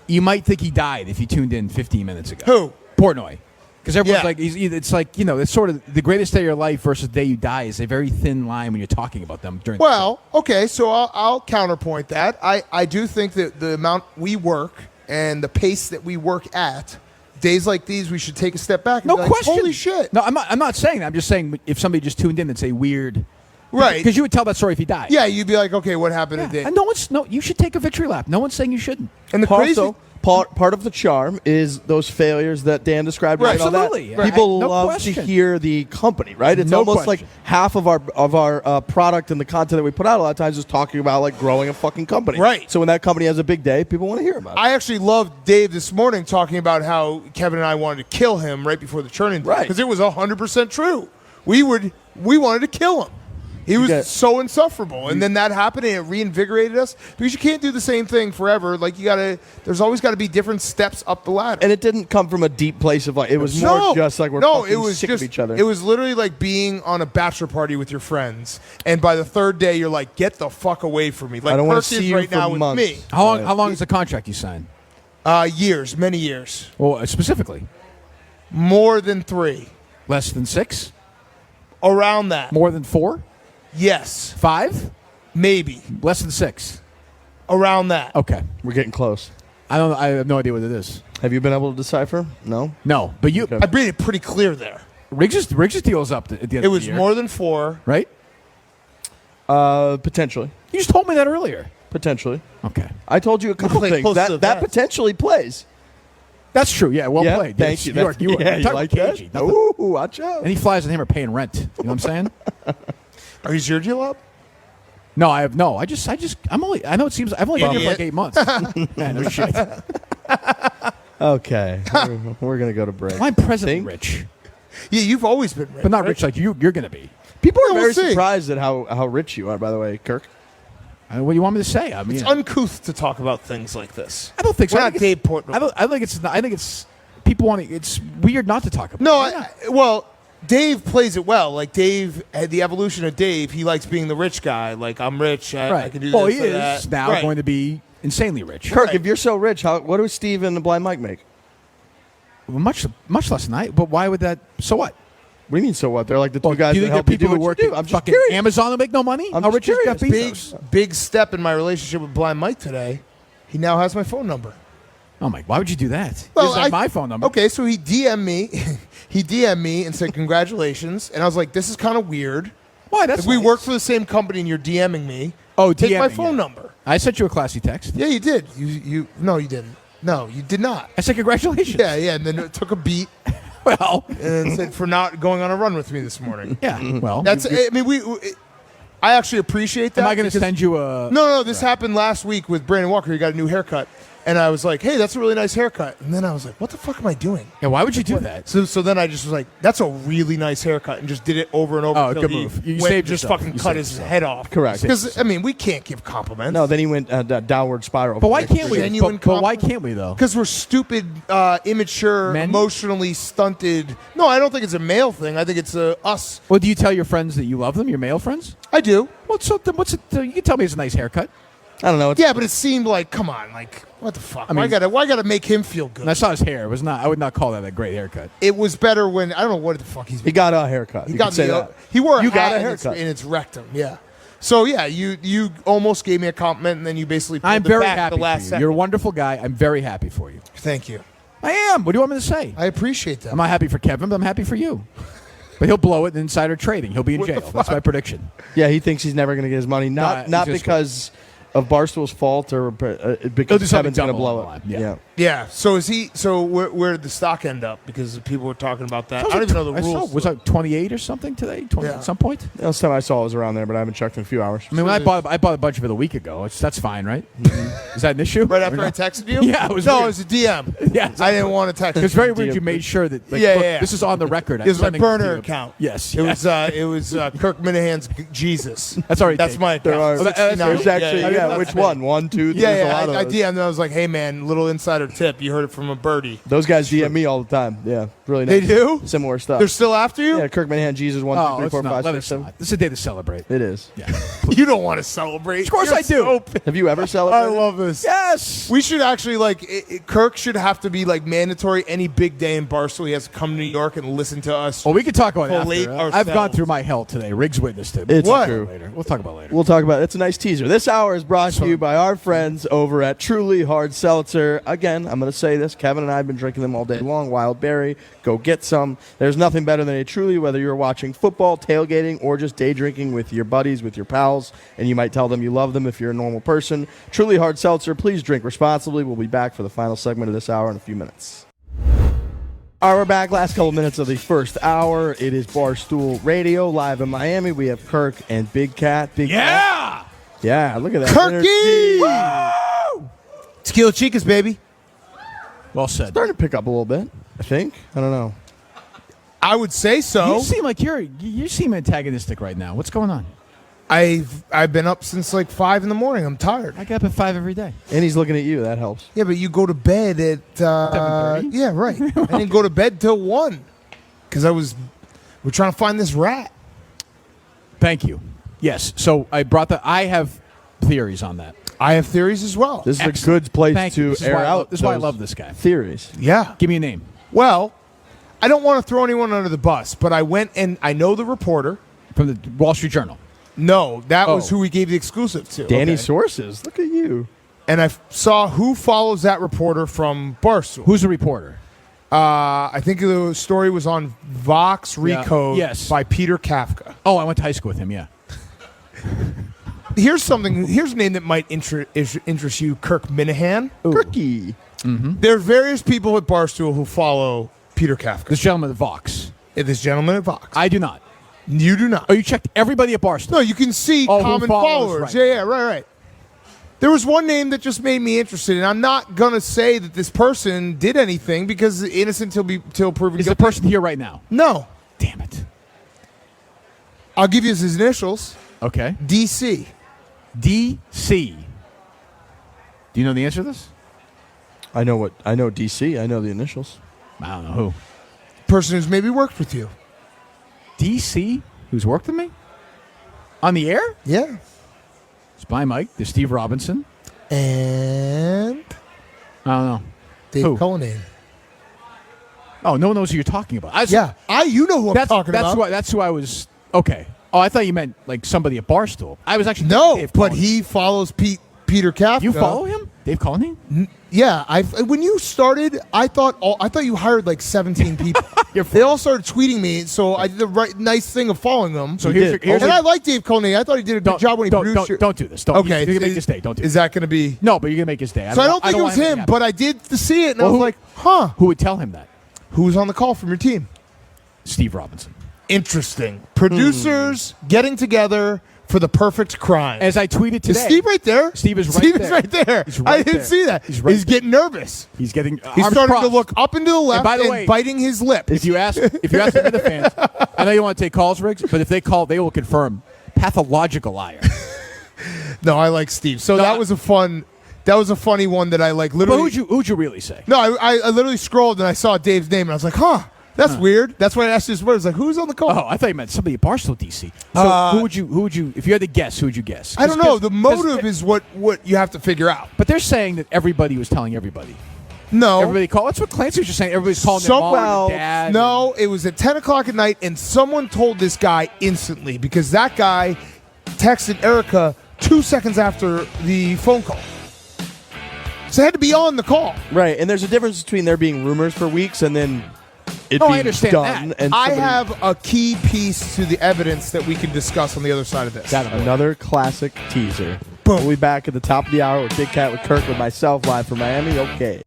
you might think he died if you tuned in 15 minutes ago. Who? Portnoy. Because everyone's like, it's like, it's sort of the greatest day of your life versus the day you die is a very thin line when you're talking about them during. Well, okay, so I'll counterpoint that. I do think that the amount we work and the pace that we work at, days like these, we should take a step back. And No be like, question. Holy shit! No, I'm not saying that. I'm just saying if somebody just tuned in, it's a weird. Right. Because you would tell that story if he died. Yeah, you'd be like, okay, what happened today? And you should take a victory lap. No one's saying you shouldn't. And the crazy. Part of the charm is those failures that Dan described. Right, and all that. absolutely. People No love question. to hear the company, right? It's No almost question. like half of our product and the content that we put out a lot of times is talking about like growing a fucking company. Right. So when that company has a big day, people want to hear about it. I actually loved Dave this morning talking about how Kevin and I wanted to kill him right before the churning, right? Because it was 100% true. We wanted to kill him. He was so insufferable, and then that happened, and it reinvigorated us. Because you can't do the same thing forever. Like there's always got to be different steps up the ladder. And it didn't come from a deep place of like it was more just like we're fucking sick of each other. It was literally like being on a bachelor party with your friends, and by the 3rd day, you're like, "Get the fuck away from me!" Like I don't want Kirk to is see you right for now months. with me. How long is the contract you signed? Years, many years. Well, specifically, more than 3. Less than 6. Around that. More than 4. Yes. 5. Maybe. Less than 6. Around that. Okay. We're getting close. I have no idea what it is. Have you been able to decipher? No? No, but you. Okay. I made it pretty clear there. Riggs' deal's up at the end of the year. It was more than 4. Right? Potentially. You just told me that earlier. Potentially. Okay. I told you a couple Play things. close to That potentially plays. That's true. Yeah, well Yeah, played. thank Yes, you. You are You like that? cagey. Ooh, watch out. And he flies and him are paying rent. You know what I'm saying? Is your deal up? No, I have no. I know it seems I've only been here for like 8 months. Yeah, no shit. Okay. We're going to go to break. I'm President Think? Rich, Yeah, you've always been rich. but not right? rich like you're going to be. People are We'll very see. surprised at how rich you are, by the way, Kirk. What do you want me to say? I mean, It's uncouth to talk about things like this. I don't think so. We're I not think Dave Portnoy. I think it's. I think it's. People want to. It's weird not to talk about. No, it. well, Dave plays it well. Like Dave, the evolution of Dave, he likes being the rich guy. Like I'm rich, I can do this. Well, he or is that. now Right. going to be insanely rich. Kirk, Right. if you're so rich, what do Steve and the Blind Mike make? Much less than I. But why would that? So what? What do you mean, so what? They're like the two guys do you that think help that you people do who what work you do. at I'm just fucking curious. Amazon will make no money? I'm How just rich is Jeff curious. Bezos? Big step in my relationship with Blind Mike today. He now has my phone number. Oh my! Why would you do that? Well, This is like my phone number. Okay, so he DM'd me. He DM'd me and said congratulations, and I was like, this is kind of weird. Why? That's If we nice. work for the same company and you're DMing me, Oh, take my DMing, phone yeah. number. I sent you a classy text. Yeah, you did. No, you didn't. No, you did not. I said congratulations. Yeah, and then it took a beat Well. and then said for not going on a run with me this morning. Yeah. Well. That's. I mean, I actually appreciate that. Am I going to because- send you a? No. This happened last week with Brandon Walker. He got a new haircut, and I was like, "Hey, that's a really nice haircut." And then I was like, "What the fuck am I doing?" Yeah. Why would you do that? So then I just was like, "That's a really nice haircut," and just did it over and over. Oh, until good he move. You went, saved just yourself. fucking You cut saved his yourself. head off. Correct. Because I mean, we can't give compliments. No, then he went downward spiral. But why can't we? Genuine But why compliment? can't we though? Because we're stupid, immature, Men? emotionally stunted. No, I don't think it's a male thing. I think it's us. Well, do you tell your friends that you love them? Your male friends? I do. Well, so then what's it? You can tell me it's a nice haircut. I don't know. It's, Yeah, but it seemed like, come on, like, what the fuck? I mean- why gotta make him feel good? And I saw his hair. It was not. I would not call that a great haircut. It was better when I don't know what the fuck he's. he got a haircut. He You got could say the, that. He wore a You hat got a in its- haircut. in its rectum. Yeah. So yeah, you almost gave me a compliment, and then you basically pulled I'm it very back happy the for last you. second. You're a wonderful guy. I'm very happy for you. Thank you. I am. What do you want me to say? I appreciate that. I'm not happy for Kevin, but I'm happy for you. But he'll blow it in insider trading. He'll be in What the jail. That's my prediction. Yeah, he thinks he's never going to get his money. Not he's just- because of Barstool's fault or He'll because do something Kevin's going to dumb blow along it. the line. Yeah. Yeah. So is he? So where did the stock end up? Because people were talking about that. I don't even know the rules. Was that 28 or something today? 20 Yeah. at some point? Last time I saw it was around there, but I haven't checked in a few hours. I mean, when I bought a bunch of it a week ago. That's fine, right? Is that an issue? Right after I texted you? Yeah, it was No, weird. it was a DM. Yeah, I didn't want to text. It's very weird. DM. You made sure that. Like, Yeah, look, yeah. This is on the record. It was my I'm sending burner to you. account. Yes. It was Kirk Minahane's Jesus. That's already That's taken. my There are. account. 69. There's actually, yeah, yeah, yeah. which one? 1, 2, 3. Yeah, There's a lot of I those. DM'd. I was like, "Hey, man, little insider tip. You heard it from a birdie." Those guys DM me all the time. Yeah, really nice. They do? Similar stuff. They're still after you. Yeah, Kirk Minihane, Jesus, 1, 2, 3, it's 4, not. 5, Let 6, us 7. not. This is a day to celebrate. It is. Yeah. You don't want to celebrate. Of course You're I do. Have you ever I celebrated? love this. Yes. We should actually Kirk should have to be like mandatory. Any big day in Barstool, he has to come to New York and listen to us. Well, we could talk about it Collate after. I've gone ourselves. through my hell today. Riggs witnessed it. It's What? true. Later. We'll talk about it later. We'll talk about it. It's a nice teaser. This hour is brought to you by our friends over at Truly Hard Seltzer. Again, I'm going to say this. Kevin and I have been drinking them all day long. Wild Berry. Go get some. There's nothing better than a Truly, whether you're watching football, tailgating, or just day drinking with your buddies, with your pals, and you might tell them you love them if you're a normal person. Truly Hard Seltzer. Please drink responsibly. We'll be back for the final segment of this hour in a few minutes. All right, we're back. Last couple minutes of the first hour. It is Barstool Radio live in Miami. We have Kirk and Big Cat. Big Cat. Yeah, look at that. Kirky! Tequila Chicas, baby. Well said. Starting to pick up a little bit, I think. I don't know. I would say so. You seem like you seem antagonistic right now. What's going on? I've been up since like 5 a.m. I'm tired. I get up at 5 every day. And he's looking at you. That helps. Yeah, but you go to bed at 7:30? yeah, right. I didn't go to bed till 1 because we're trying to find this rat. Thank you. Yes. So I have theories on that. I have theories as well. This is Excellent. a good place Thank you. to This is air why out. this is why I those love this guy. Theories. Yeah. Give me a name. Well, I don't want to throw anyone under the bus, but I went and I know the reporter. From the Wall Street Journal. No, that was who we gave the exclusive to. Danny Sources. Look at you. And I saw who follows that reporter from Barstool. Who's the reporter? I think the story was on Vox Recode by Peter Kafka. Oh, I went to high school with him, yeah. Here's a name that might interest you, Kirk Minihane. Kirky. Mm-hmm. There are various people at Barstool who follow Peter Kafka. This gentleman at Vox. This gentleman at Vox. I do not. You do not. Oh, you checked everybody at Barstool? No, you can see common followers. Right. Yeah, right. There was one name that just made me interested, and I'm not going to say that this person did anything because innocent till proven guilty. Is the person here right now? No. Damn it. I'll give you his initials. Okay. DC. DC. Do you know the answer to this? I know DC. I know the initials. I don't know who. Person who's maybe worked with you. DC? Who's worked with me? On the air? Yeah. Spy Mike. There's Steve Robinson. And? I don't know. Dave who? Cullinane. Oh, no one knows who you're talking about. You know who I'm talking about. That's who I was. Okay. Oh, I thought you meant like somebody at Barstool. I was actually but he follows Peter Kafka. You follow him, Dave Cullinane? Yeah. When you started, I thought you hired like 17 people. They all started tweeting me, so I did the nice thing of following them. So I like Dave Cullinane. I thought he did a good job when he produced. Don't do this. Okay, you're gonna make his day. Don't do this. Is that going to be? No, but you're gonna make his day. So I don't think it was him, but I did see it, and I was like, huh. Who would tell him that? Who was on the call from your team? Steve Robinson. Interesting. Producers getting together for the perfect crime. As I tweeted today. Is Steve right there? Steve is right there. right there. I didn't see that. He's getting nervous. He's getting. He's starting to look up and to the left and, by the way, biting his lip. If you ask the fans, I know you want to take calls, Riggs, but if they call, they will confirm pathological liar. No, I like Steve. So that was a funny one that I like. Literally. But who'd you really say? No, I literally scrolled and I saw Dave's name and I was like, huh. That's weird. That's why I asked you this word. I was like, who's on the call? Oh, I thought you meant somebody at Barstool, DC. So who would you, if you had to guess, who would you guess? I don't know. The motive is what you have to figure out. But they're saying that everybody was telling everybody. No. Everybody called. That's what Clancy was just saying. Everybody's calling their mom and dad. No, it was at 10 o'clock at night, and someone told this guy instantly because that guy texted Erica 2 seconds after the phone call. So they had to be on the call. Right, and there's a difference between there being rumors for weeks and then it being I understand done. that. And I have a key piece to the evidence that we can discuss on the other side of this. Another classic teaser. Boom. We'll be back at the top of the hour with Big Cat with Kirk with myself live from Miami. Okay.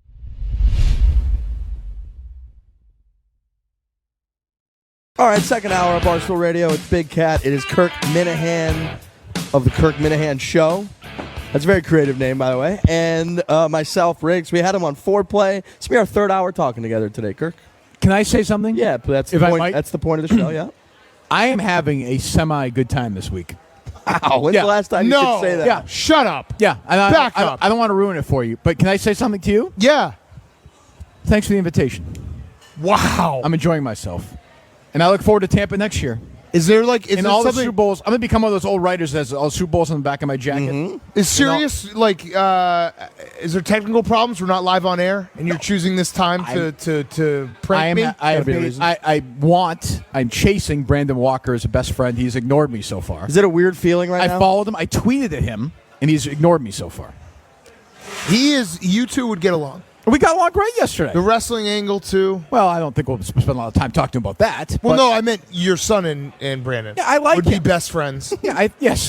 All right, second hour of Barstool Radio. It's Big Cat. It is Kirk Minihane of the Kirk Minihane Show. That's a very creative name, by the way. And myself, Riggs. We had him on Foreplay. It's be our third hour talking together today, Kirk. Can I say something? Yeah, that's the point. That's the point of the show, yeah. I am having a semi-good time this week. Wow, when's the last time you could say that? Yeah, shut up. Yeah, back up. I don't want to ruin it for you, but can I say something to you? Yeah. Thanks for the invitation. Wow. I'm enjoying myself. And I look forward to Tampa next year. Is there like in all the Super Bowls? I'm gonna become one of those old writers that has all Super Bowls on the back of my jacket. Mm-hmm. Is serious is there technical problems? We're not live on air, and you're choosing this time to prank me. I'm chasing Brandon Walker as a best friend. He's ignored me so far. Is it a weird feeling now? I followed him. I tweeted at him, and he's ignored me so far. You two would get along. We got along great yesterday. The wrestling angle, too. Well, I don't think we'll spend a lot of time talking about that. Well, no, I meant your son and Brandon. Yeah, I like would be best friends. Yeah, yes.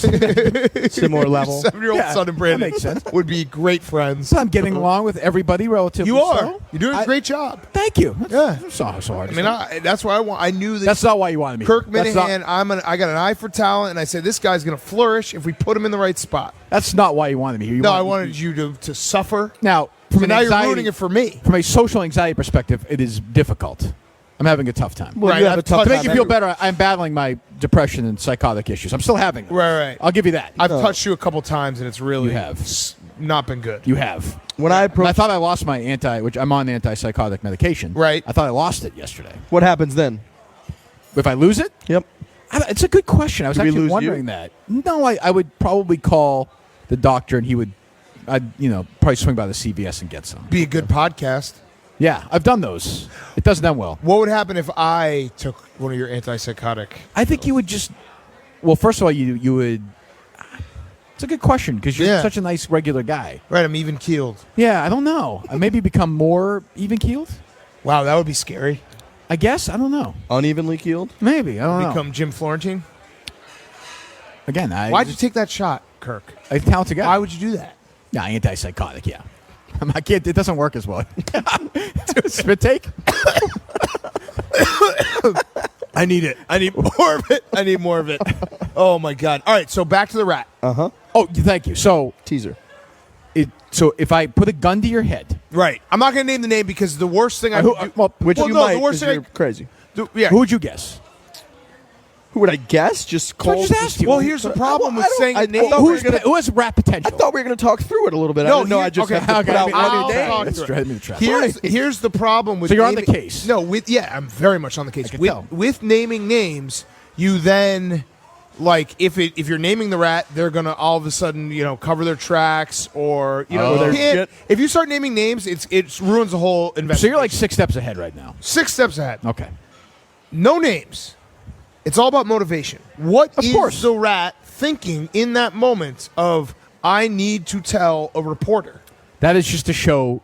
Similar level. 7-year-old son and Brandon that makes sense. would be great friends. So I'm getting along with everybody relatively. You are. So. You're doing a great job. Thank you. That's so hard. I mean, that's why I knew that. That's not why you wanted me. Kirk Minihane, I got an eye for talent, and I said this guy's going to flourish if we put him in the right spot. That's not why you wanted me. I wanted you to suffer. Now, now you're ruining it for me. From a social anxiety perspective, it is difficult. I'm having a tough time. Well, right. To make you feel better, I'm battling my depression and psychotic issues. I'm still having them. Right. I'll give you that. I've touched you a couple times, and it's really not been good. You have. I thought I lost my which I'm on antipsychotic medication. Right. I thought I lost it yesterday. What happens then? If I lose it? Yep. It's a good question. I was actually wondering that. No, I would probably call the doctor, and he would, probably swing by the CVS and get some. Be a good podcast. Yeah, I've done those. It doesn't end well. What would happen if I took one of your antipsychotic? I think you would just Well, first of all, you would. It's a good question because you're such a nice regular guy. Right, I'm even keeled. Yeah, I don't know. Maybe become more even keeled. Wow, that would be scary. I guess. I don't know. Unevenly keeled? Maybe. I don't know. Become Jim Florentine? Again, why'd you take that shot, Kirk? I'm a talented guy. Why would you do that? Yeah, antipsychotic, yeah. I can't, it doesn't work as well. Spit take? I need it. I need more of it. I need more of it. Oh, my God. All right, so back to the rat. Uh-huh. Oh, thank you. So, teaser. So if I put a gun to your head. Right. I'm not going to name the name because the worst thing I would do. Which you might, because you're crazy. Who would you guess? Who would I guess? Just cold. I just asked you. Well, here's the problem with saying the name. Who has rat potential? I thought we were going to talk through it a little bit. No, I just have to put out one name. Here's the problem with. So you're on the case. No, I'm very much on the case. With naming names, you then. Like if you're naming the rat, they're gonna all of a sudden cover their tracks or if you start naming names, it ruins the whole investigation. So you're like 6 steps ahead right now. 6 steps ahead. Okay. No names. It's all about motivation. What is the rat thinking in that moment of I need to tell a reporter? That is just to show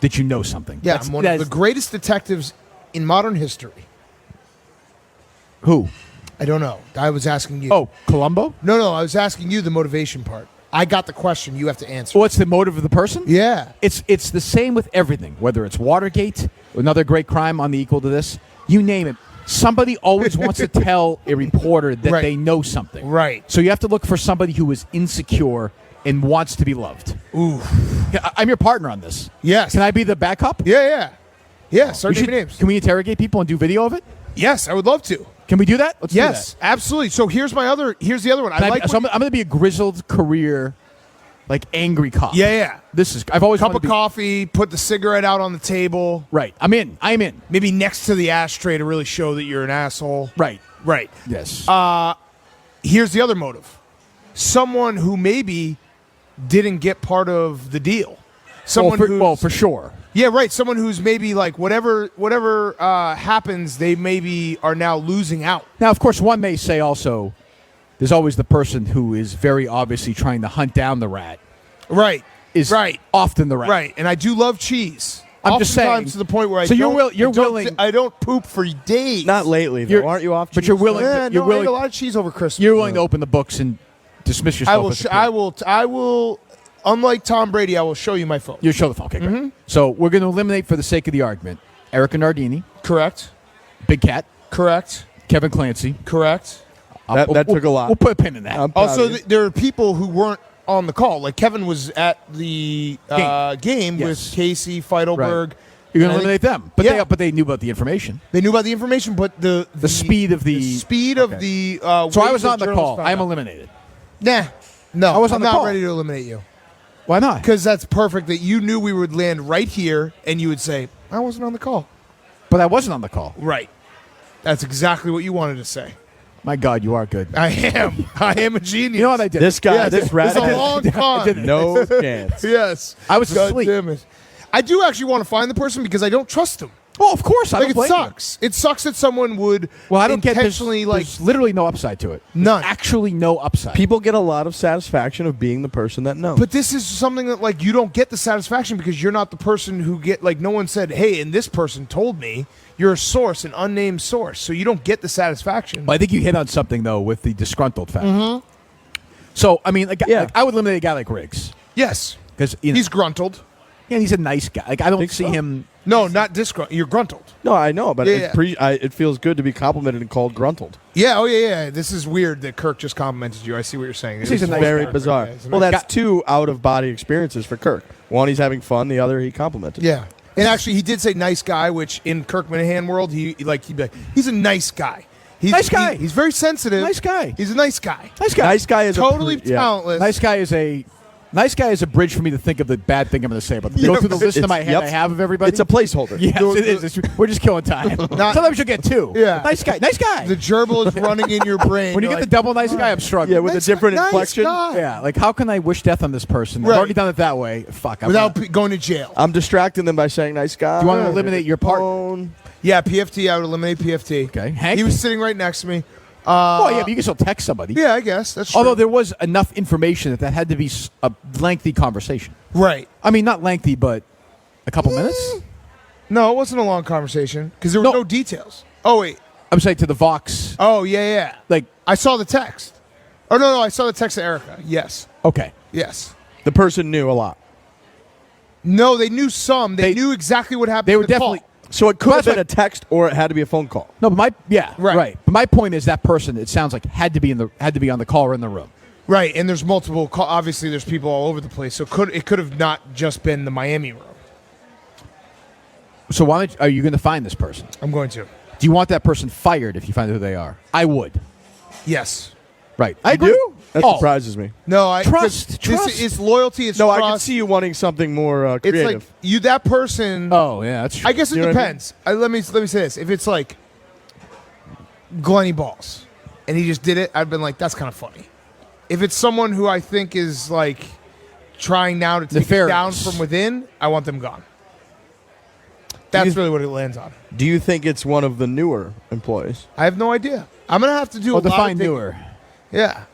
that you know something. Yeah, I'm one of the greatest detectives in modern history. Who? I don't know. I was asking you. Oh, Columbo? No. I was asking you the motivation part. I got the question. You have to answer. What's the motive of the person? Yeah. It's the same with everything. Whether it's Watergate, another great crime on the equal to this, you name it. Somebody always wants to tell a reporter that they know something. Right. So you have to look for somebody who is insecure and wants to be loved. Ooh. I'm your partner on this. Yes. Can I be the backup? Yeah. Start naming names. Can we interrogate people and do video of it? Yes, I would love to. Can we do that? Let's do that. Absolutely. So here's the other one. I'm going to be a grizzled career, like angry cop. Yeah. I've always cup of coffee, put the cigarette out on the table. Right. I'm in. Maybe next to the ashtray to really show that you're an asshole. Right. Yes. Yes. Here's the other motive. Someone who maybe didn't get part of the deal. For sure. Yeah, right. Someone who's maybe like whatever happens, they maybe are now losing out. Now, of course, one may say also, there's always the person who is very obviously trying to hunt down the rat. Right. Is often the rat. Right. And I do love cheese. I'm just saying. To the point where you're willing. I don't poop for days. Not lately, though. Aren't you off? But you're willing. I ate a lot of cheese over Christmas. You're willing to open the books and dismiss yourself. I will. Unlike Tom Brady, I will show you my phone. You'll show the phone. Okay, great. So we're going to eliminate, for the sake of the argument, Erica Nardini. Correct. Big Cat. Correct. Kevin Clancy. Correct. That took a lot. We'll put a pin in that. Also, there are people who weren't on the call. Like Kevin was at the game with Casey Feidelberg. Right. You're going to eliminate them, but they knew about the information. They knew about the information, but the speed of the So I was on the call. I'm eliminated. Nah, no, I was on the not call. ready to eliminate you. Why not? Because that's perfect. That you knew we would land right here, and you would say, "I wasn't on the call." But I wasn't on the call. Right. That's exactly what you wanted to say. My God, you are good. I am. I am a genius. You know what I did? This guy, this rat, it's a long con. No chance. Yes. I was asleep. Damn it. I do actually want to find the person because I don't trust him. Well, of course, I don't blame it sucks. It sucks that someone would I don't intentionally get there's literally no upside to it. None. There's actually no upside. People get a lot of satisfaction of being the person that knows. But this is something that you don't get the satisfaction because you're not the person who no one said, "Hey, and this person told me." You're a source, an unnamed source, so you don't get the satisfaction. Well, I think you hit on something though with the disgruntled factor. So I mean, I would eliminate a guy like Riggs. Yes, because he's gruntled. Yeah, he's a nice guy. I don't see him. No, not disgruntled. You're gruntled. No, I know, but it feels good to be complimented and called gruntled. Yeah, yeah. This is weird that Kirk just complimented you. I see what you're saying. This is very bizarre. Well, that's two out-of-body experiences for Kirk. One, he's having fun. The other, he complimented. Yeah. And actually, he did say nice guy, which in Kirk Minihane world, he'd be like, he's a nice guy. Nice guy. He's very sensitive. Nice guy. He's a nice guy. Nice guy is totally talentless. Nice guy is a bridge for me to think of the bad thing I'm going to say about them. Go through the list in my head I have of everybody. It's a placeholder. Yes, it is. We're just killing time. Sometimes you'll get two. Yeah. Nice guy. The gerbil is running in your brain. When you get the double nice guy, I'm struggling. Yeah, with a different inflection. Yeah, like how can I wish death on this person? I've already done it that way. Fuck. Without going to jail. I'm distracting them by saying nice guy. Do you want to eliminate your partner? Yeah, PFT. I would eliminate PFT. Okay. Hank? He was sitting right next to me. Well, yeah, but you can still text somebody. Yeah, I guess that's true. Although there was enough information that had to be a lengthy conversation. Right. I mean, not lengthy, but a couple minutes. No, it wasn't a long conversation because there were no details. Oh wait, I'm saying to the Vox. Oh yeah. Like I saw the text. Oh no, I saw the text to Erica. Yes. Okay. Yes. The person knew a lot. No, they knew some. They knew exactly what happened. They were in the definitely. call. So it could have been a text, or it had to be a phone call. No, but right. But my point is that person. It sounds like had to be on the call or in the room. Right, and there's multiple. Obviously, there's people all over the place. So it could have not just been the Miami room. So are you going to find this person? I'm going to. Do you want that person fired if you find out who they are? I would. Yes. Right. I agree. That surprises me. No, trust. It's loyalty. It's no, trust. I can see you wanting something more creative. It's like that person. Oh yeah, that's true. I guess it depends. Let me say this: if it's like Glenny Balls, and he just did it, I've been like, that's kind of funny. If it's someone who I think is like trying now to take it down from within, I want them gone. That's really what it lands on. Do you think it's one of the newer employees? I have no idea. I'm gonna have to do a lot define of newer. Yeah.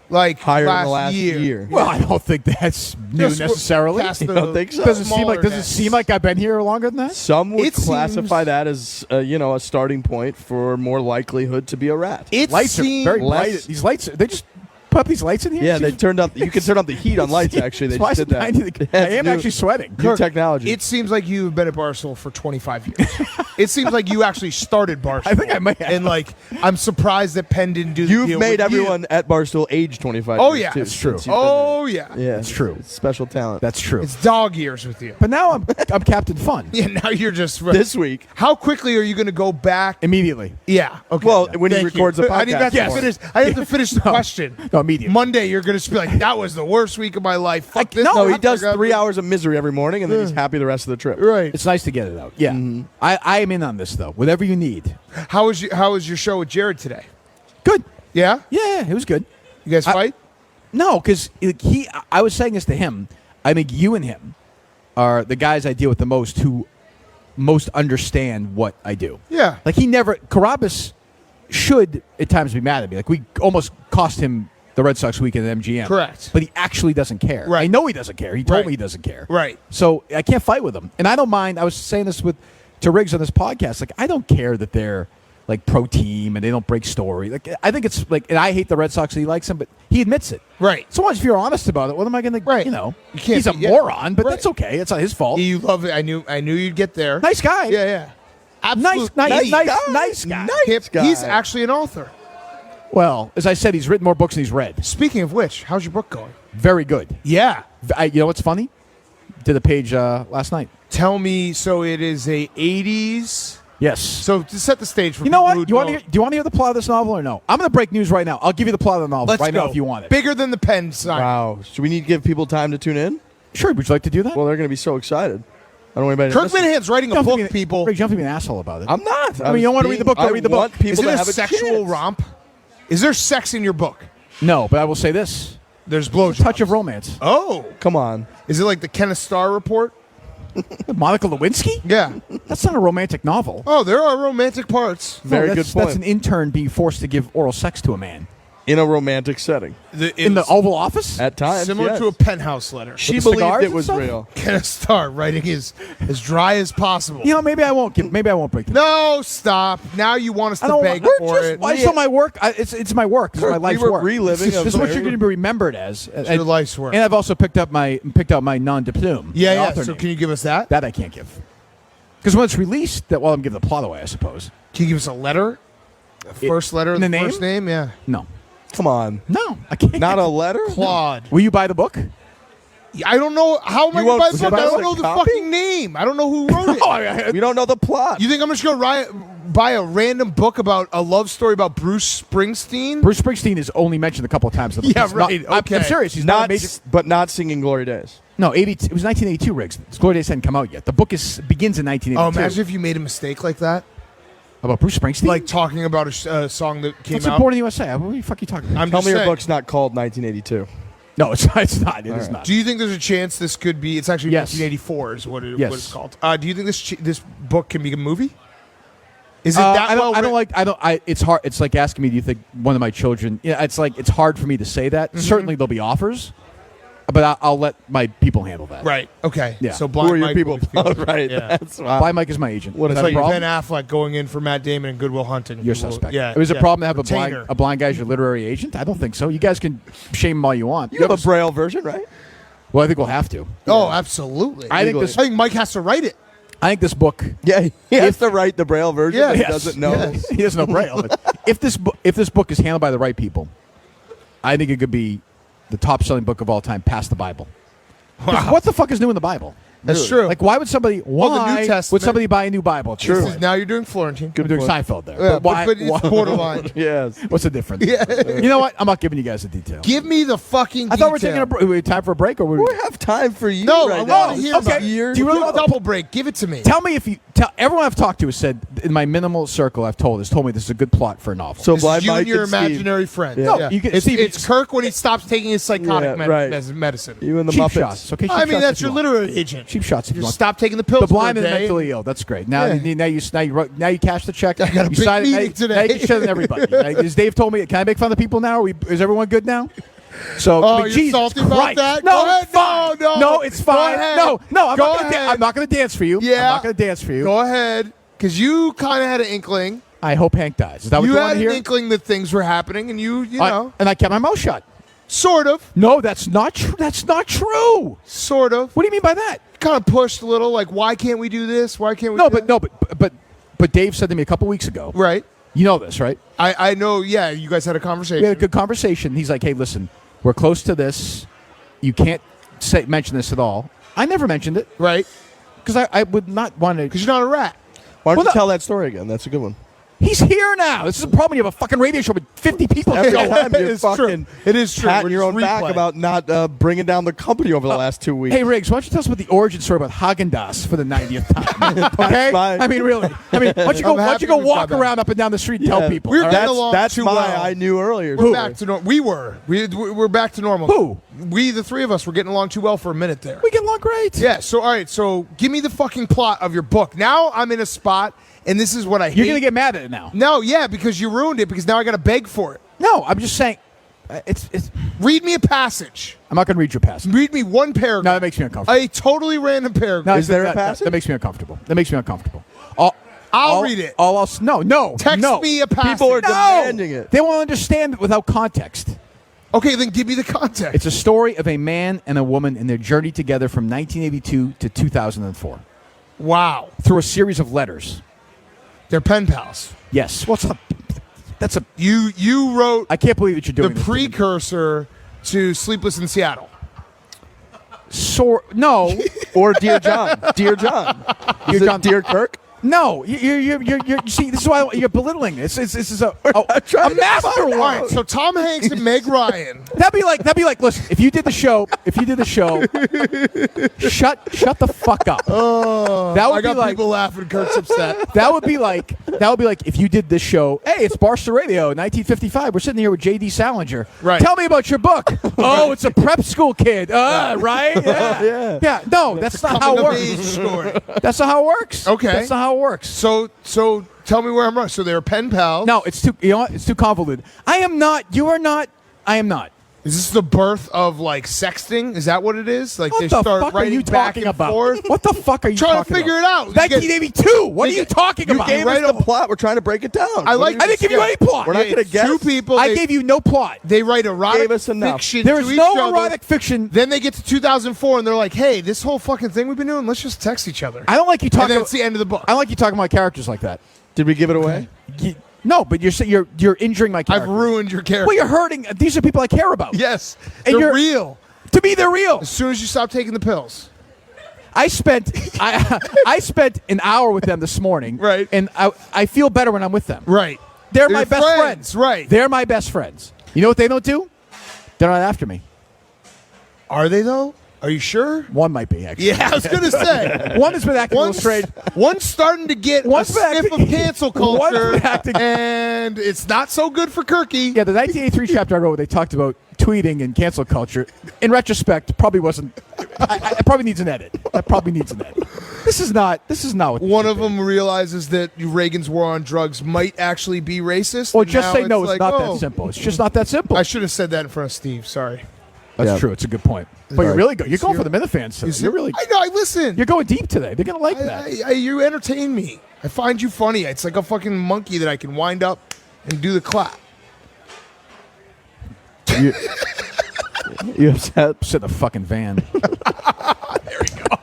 Like higher last than the last year. Well, I don't think that's new necessarily. You don't think so? Does it seem like I've been here longer than that? Some would classify that as a starting point for more likelihood to be a rat. Lights are very bright. These lights, they just put up these lights in here? Yeah, they turned up. You can turn up the heat on lights, actually. They just did that. I am actually sweating. New technology. It seems like you've been at Barstool for 25 years. It seems like you actually started Barstool. I think I may have. And, I'm surprised that Penn didn't do the deal. You've made everyone at Barstool age 25 Oh, years, yeah. too. That's true. Oh, yeah. Yeah. That's true. It's special talent. That's true. It's dog years with you. But now I'm Captain Fun. Yeah, now you're just... This week. How quickly are you going to go back? Immediately. Yeah. Okay. Well, when he Thank records you. the podcast. I have to finish the question. No, immediately. Monday, you're going to be like, that was the worst week of my life. Fuck this. No, he does 3 hours of misery every morning, and then he's happy the rest of the trip. Right. It's nice to get it out. Yeah. Mm-hmm. I am in on this, though. Whatever you need. How was your show with Jared today? Good. Yeah? Yeah, it was good. You guys fight? No, because I was saying this to him. I think you and him are the guys I deal with the most who most understand what I do. Yeah. Like Carabas should at times be mad at me. Like we almost cost him the Red Sox weekend at MGM. Correct. But he actually doesn't care. Right. I know he doesn't care. He told me he doesn't care. Right. So I can't fight with him. And I don't mind. I was saying this to Riggs on this podcast. Like I don't care that they're like pro team and they don't break story. Like I think it's like, and I hate the Red Sox and he likes them, but he admits it. Right. So once if you're honest about it, what am I going to? Right. You know, you can't he's a moron, but that's okay. It's not his fault. You love it. I knew you'd get there. Nice guy. Yeah, yeah. Nice guy. Nice guy. He's actually an author. Well, as I said, he's written more books than he's read. Speaking of which, how's your book going? Very good. Yeah. You know what's funny? Did a page last night. Tell me. So it is a 80s. Yes. So to set the stage for you know people what? Do you want to hear the plot of this novel or no? I'm going to break news right now. I'll give you the plot of the novel now if you want it. Bigger than the Penn sign. Wow. So we need to give people time to tune in? Sure. Would you like to do that? Well, they're going to be so excited. I don't want anybody Kirk Minihane's writing a book, people. Rick, you don't have to be an asshole about it. I'm not. I mean, you don't want to read the book. Read the book. Is it a sexual romp? Is there sex in your book? No, but I will say this. There's blowjobs. A touch of romance. Oh. Come on. Is it like the Kenneth Starr report? Monica Lewinsky? Yeah. That's not a romantic novel. Oh, there are romantic parts. Very good point. That's an intern being forced to give oral sex to a man. In a romantic setting. In the Oval Office? At times, similar to a penthouse letter. She believed it was real. Kenneth Starr writing is as dry as possible. You know, maybe I won't break the No, stop. Now you want us to beg for it. It's not my work. It's my work. It's my life's work. Reliving this is what you're going to be remembered as. It's your life's work. And I've also picked out my non-diplôme. Yeah. So can you give us that? That I can't give. Because when it's released, I'm giving the plot away, I suppose. Can you give us a letter? First letter of the first name? Yeah. No. Come on. No, I can't. Not a letter? Claude. Will you buy the book? I don't know. How am I going to buy the book? I don't know the fucking name. I don't know who wrote it. We don't know the plot. You think I'm just going to buy a random book about a love story about Bruce Springsteen? Bruce Springsteen is only mentioned a couple of times. Yeah, right. Okay. I'm serious. He's not a major. But not singing Glory Days. No, it was 1982, Riggs. Glory Days hadn't come out yet. The book begins in 1982. Oh, imagine if you made a mistake like that. About Bruce Springsteen? Like talking about a song that came out. What's Born in the USA? What the fuck are you talking about? Tell me your book's not called 1982. No, it's not. It is not. Do you think there's a chance this could be? It's actually 1984 is what it's called. Do you think this book can be a movie? Is it that well? It's hard. It's like asking me, do you think one of my children? Yeah, it's like it's hard for me to say that. Certainly, there'll be offers, but I'll let my people handle that. Right. Okay. Yeah. So Who Blind are your Mike people? will be Right. Yeah. That's Blind Mike is my agent. What is It's that like problem? Ben Affleck going in for Matt Damon and Good Will Hunting. You're suspect. Yeah. It was a problem to have Retainer. a blind guy as your literary agent. I don't think so. You guys can shame him all you want. You have a Braille version, right? Well, I think we'll have to. Oh, absolutely. I think Mike has to write it. I think this book. Yeah, he has to write the Braille version. Yeah. But he Yes. doesn't know. Yes. He doesn't know Braille. But if this book is handled by the right people, I think it could be the top-selling book of all time, past the Bible. Wow. What the fuck is new in the Bible? That's true. Like, why would somebody? the New Why Testament. would somebody buy a new Bible? This is- now you're doing Florentine. I'm doing point. Seinfeld there. Yeah, why? but it's borderline. Yes. What's the difference? Yeah. You know what? I'm not giving you guys the detail. Give me the fucking I thought we were detail. taking time for a break, or We have time for you No, right I now. want to hear Okay. about Years. Do you really Do a want to double break. Give it to me. tell me if you tell everyone I've talked to has said in my minimal circle I've told me this is a good plot for a novel. So This is Blind you Mike and your and Steve. imaginary friend. Yeah. No, you get- it's, Steve, it's Kirk when he stops taking his psychotic Yeah, right. medicine. You and the cheap Muppets. shots. Okay, cheap I mean, shots that's if you your want. literary agent. Cheap shots if you Just want. stop taking the pills. The blind for and a the day. mentally ill. That's great. Now, Yeah. now you cash the check. I got a you big sign it. meeting Now you today. can shut it everybody. As Dave told me, can I make fun of the people now? Is everyone good now? So, Oh, but you're Jesus salty about Christ. that? No, Go ahead. it's fine. No, it's Go fine. ahead. No, I'm Go not gonna ahead. I'm not going to dance for you. Yeah. I'm not going to dance for you. Go ahead, because you kind of had an inkling. I hope Hank dies. Is that what You you had want an to hear? inkling that things were happening, and you know, And I kept my mouth shut. sort of, No, that's not true. That's not true. sort of. What do you mean by that? Kind of pushed a little, like, why can't we do this? Why can't we? No, do but but Dave said to me a couple weeks ago. right. You know this, right? I know. Yeah, you guys had a conversation. We had a good conversation. He's like, "Hey, listen, we're close to this. You can't mention this at all." I never mentioned it Right, because I would not want to. because you're not a rat. Why don't Well, you no. tell that story again? That's a good one. He's here now. This is a problem. You have a fucking radio show with 50 people. Every on the show. time you're It's true. fucking It is true. patting We're your own just back replay. about not bringing down the company over the last 2 weeks. Hey Riggs, why don't you tell us about the origin story about Haagen-Dazs for the 90th time? Okay, fine. I mean, really. I mean, why don't you I'm go happy walk we've done around up and down the street and tell Yeah. people? We're all getting right? along That's too my well. I knew earlier. We're back to normal. We're back to normal. Who? We, the three of us, were getting along too well for a minute there. We get along great. Yeah. So all right. So give me the fucking plot of your book. Now I'm in a spot, and this is what I hate. You're gonna get mad at it now. No, yeah, because you ruined it. Because now I got to beg for it. No, I'm just saying. It's. Read me a passage. I'm not gonna read your passage. Read me one paragraph. No, that makes me uncomfortable. A totally random paragraph. No, Is there a that- passage? That makes me uncomfortable. That makes me uncomfortable. I'll read it. All else, no. Text no. me a passage. People are No. demanding it. They won't understand it without context. Okay, then give me the context. It's a story of a man and a woman in their journey together from 1982 to 2004 Wow. through a series of letters. They're pen pals. Yes. What's up? That's a. You wrote I can't believe that you're the doing this. precursor to Sleepless in Seattle. No, Or Dear John. Dear John. Is it John- Dear Kirk? no. You see, this is why you're belittling. This is a trying to master All one. right, so Tom Hanks and Meg Ryan. That'd be like, listen, if you did the show, shut the fuck up. That would I got be like people laughing. Kurt's upset. that would be like if you did this show. Hey, it's Barstool Radio, 1955. We're sitting here with J.D. Salinger. Right. Tell me about your book. Oh, it's a prep school kid. Right? Yeah. Yeah. No, that's not how it Coming of age works. story. That's not how it works. Okay. That's not how it works. So tell me where I'm wrong. So they're pen pals. No, it's too. You know what? It's too convoluted. I am not. You are not. I am not. Is this the birth of like sexting? Is that what it is? Like What they the start fuck are writing you back talking and about? forth? What the fuck are you Trying to talking figure about? it out. You get- 1982. What are you talking You about? gave write us the a- plot. We're trying to break it down. I like. I didn't give you any plot. We're not Yeah, going to guess. Two people. I they, gave you no plot. They write erotic Gave us enough. fiction. There is to each no other. erotic fiction. Then they get to 2004 and they're like, "Hey, this whole fucking thing we've been doing. Let's just text each other." I don't like you And talking. then About, it's the end of the book. I don't like you talking about characters like that. Did we give it away? No, but you're injuring my character. I've ruined your character. Well, you're hurting. These are people I care about. Yes, And they're you're- real. To me, they're real. As soon as you stop taking the pills. I spent an hour with them this morning. Right. And I feel better when I'm with them. Right. They're my best friends. Right. They're my best friends. You know what they don't do? They're not after me. Are they though? Are you sure? One might be, actually. Yeah, I was gonna say. One has been acting a little strange. One's starting to get One's a been sniff acting- of cancel One's culture, been acting- and it's not so good for Kirky. Yeah, the 1983 chapter I wrote, they talked about tweeting and cancel culture. In retrospect, probably wasn't. It probably needs an edit. That probably needs an edit. This is not what one of them realizes that Reagan's war on drugs might actually be racist. Or just say no. It's like, not that simple. It's just not that simple. I should have said that in front of Steve. Sorry. That's true. It's a good point. But you're really good. You're going for the Minifans today. You're really. I know. I listen. You're going deep today. They're gonna like that. You entertain me. I find you funny. It's like a fucking monkey that I can wind up and do the clap. You upset? Sit in the fucking van. There we go.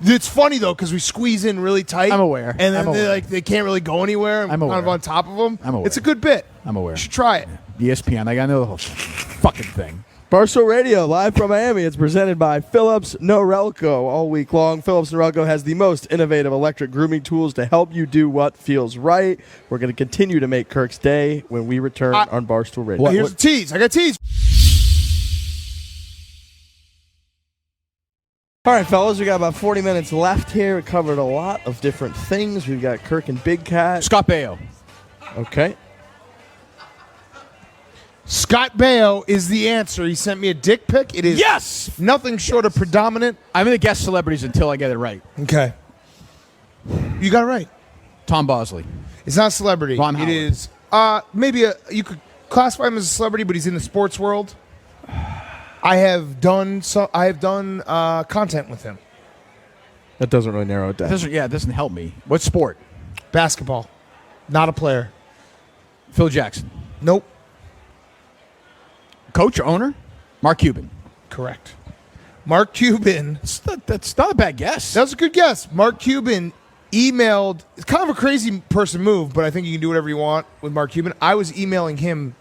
It's funny though because we squeeze in really tight. I'm aware. And then they can't really go anywhere. I'm aware. kind of on top of them. I'm aware. It's a good bit. I'm aware. You should try it. ESPN. I got to know the whole fucking thing. Barstool Radio, live from Miami. It's presented by Phillips Norelco. All week long, Phillips Norelco has the most innovative electric grooming tools to help you do what feels right. We're going to continue to make Kirk's day when we return on Barstool Radio. Here's a tease. I got tease. All right, fellas, we got about 40 minutes left here. We covered a lot of different things. We've got Kirk and Big Cat. Scott Baio. Okay. Scott Baio is the answer. He sent me a dick pic. It is nothing short of predominant. I'm going to guess celebrities until I get it right. Okay. You got it right. Tom Bosley. It's not a celebrity. Ron Howard. It is maybe you could classify him as a celebrity, but he's in the sports world. I have done content with him. That doesn't really narrow it down. It doesn't help me. What sport? Basketball. Not a player. Phil Jackson. Nope. Coach or owner? Mark Cuban. Correct. Mark Cuban. That's not a bad guess. That was a good guess. Mark Cuban emailed. It's kind of a crazy person move, but I think you can do whatever you want with Mark Cuban. I was emailing him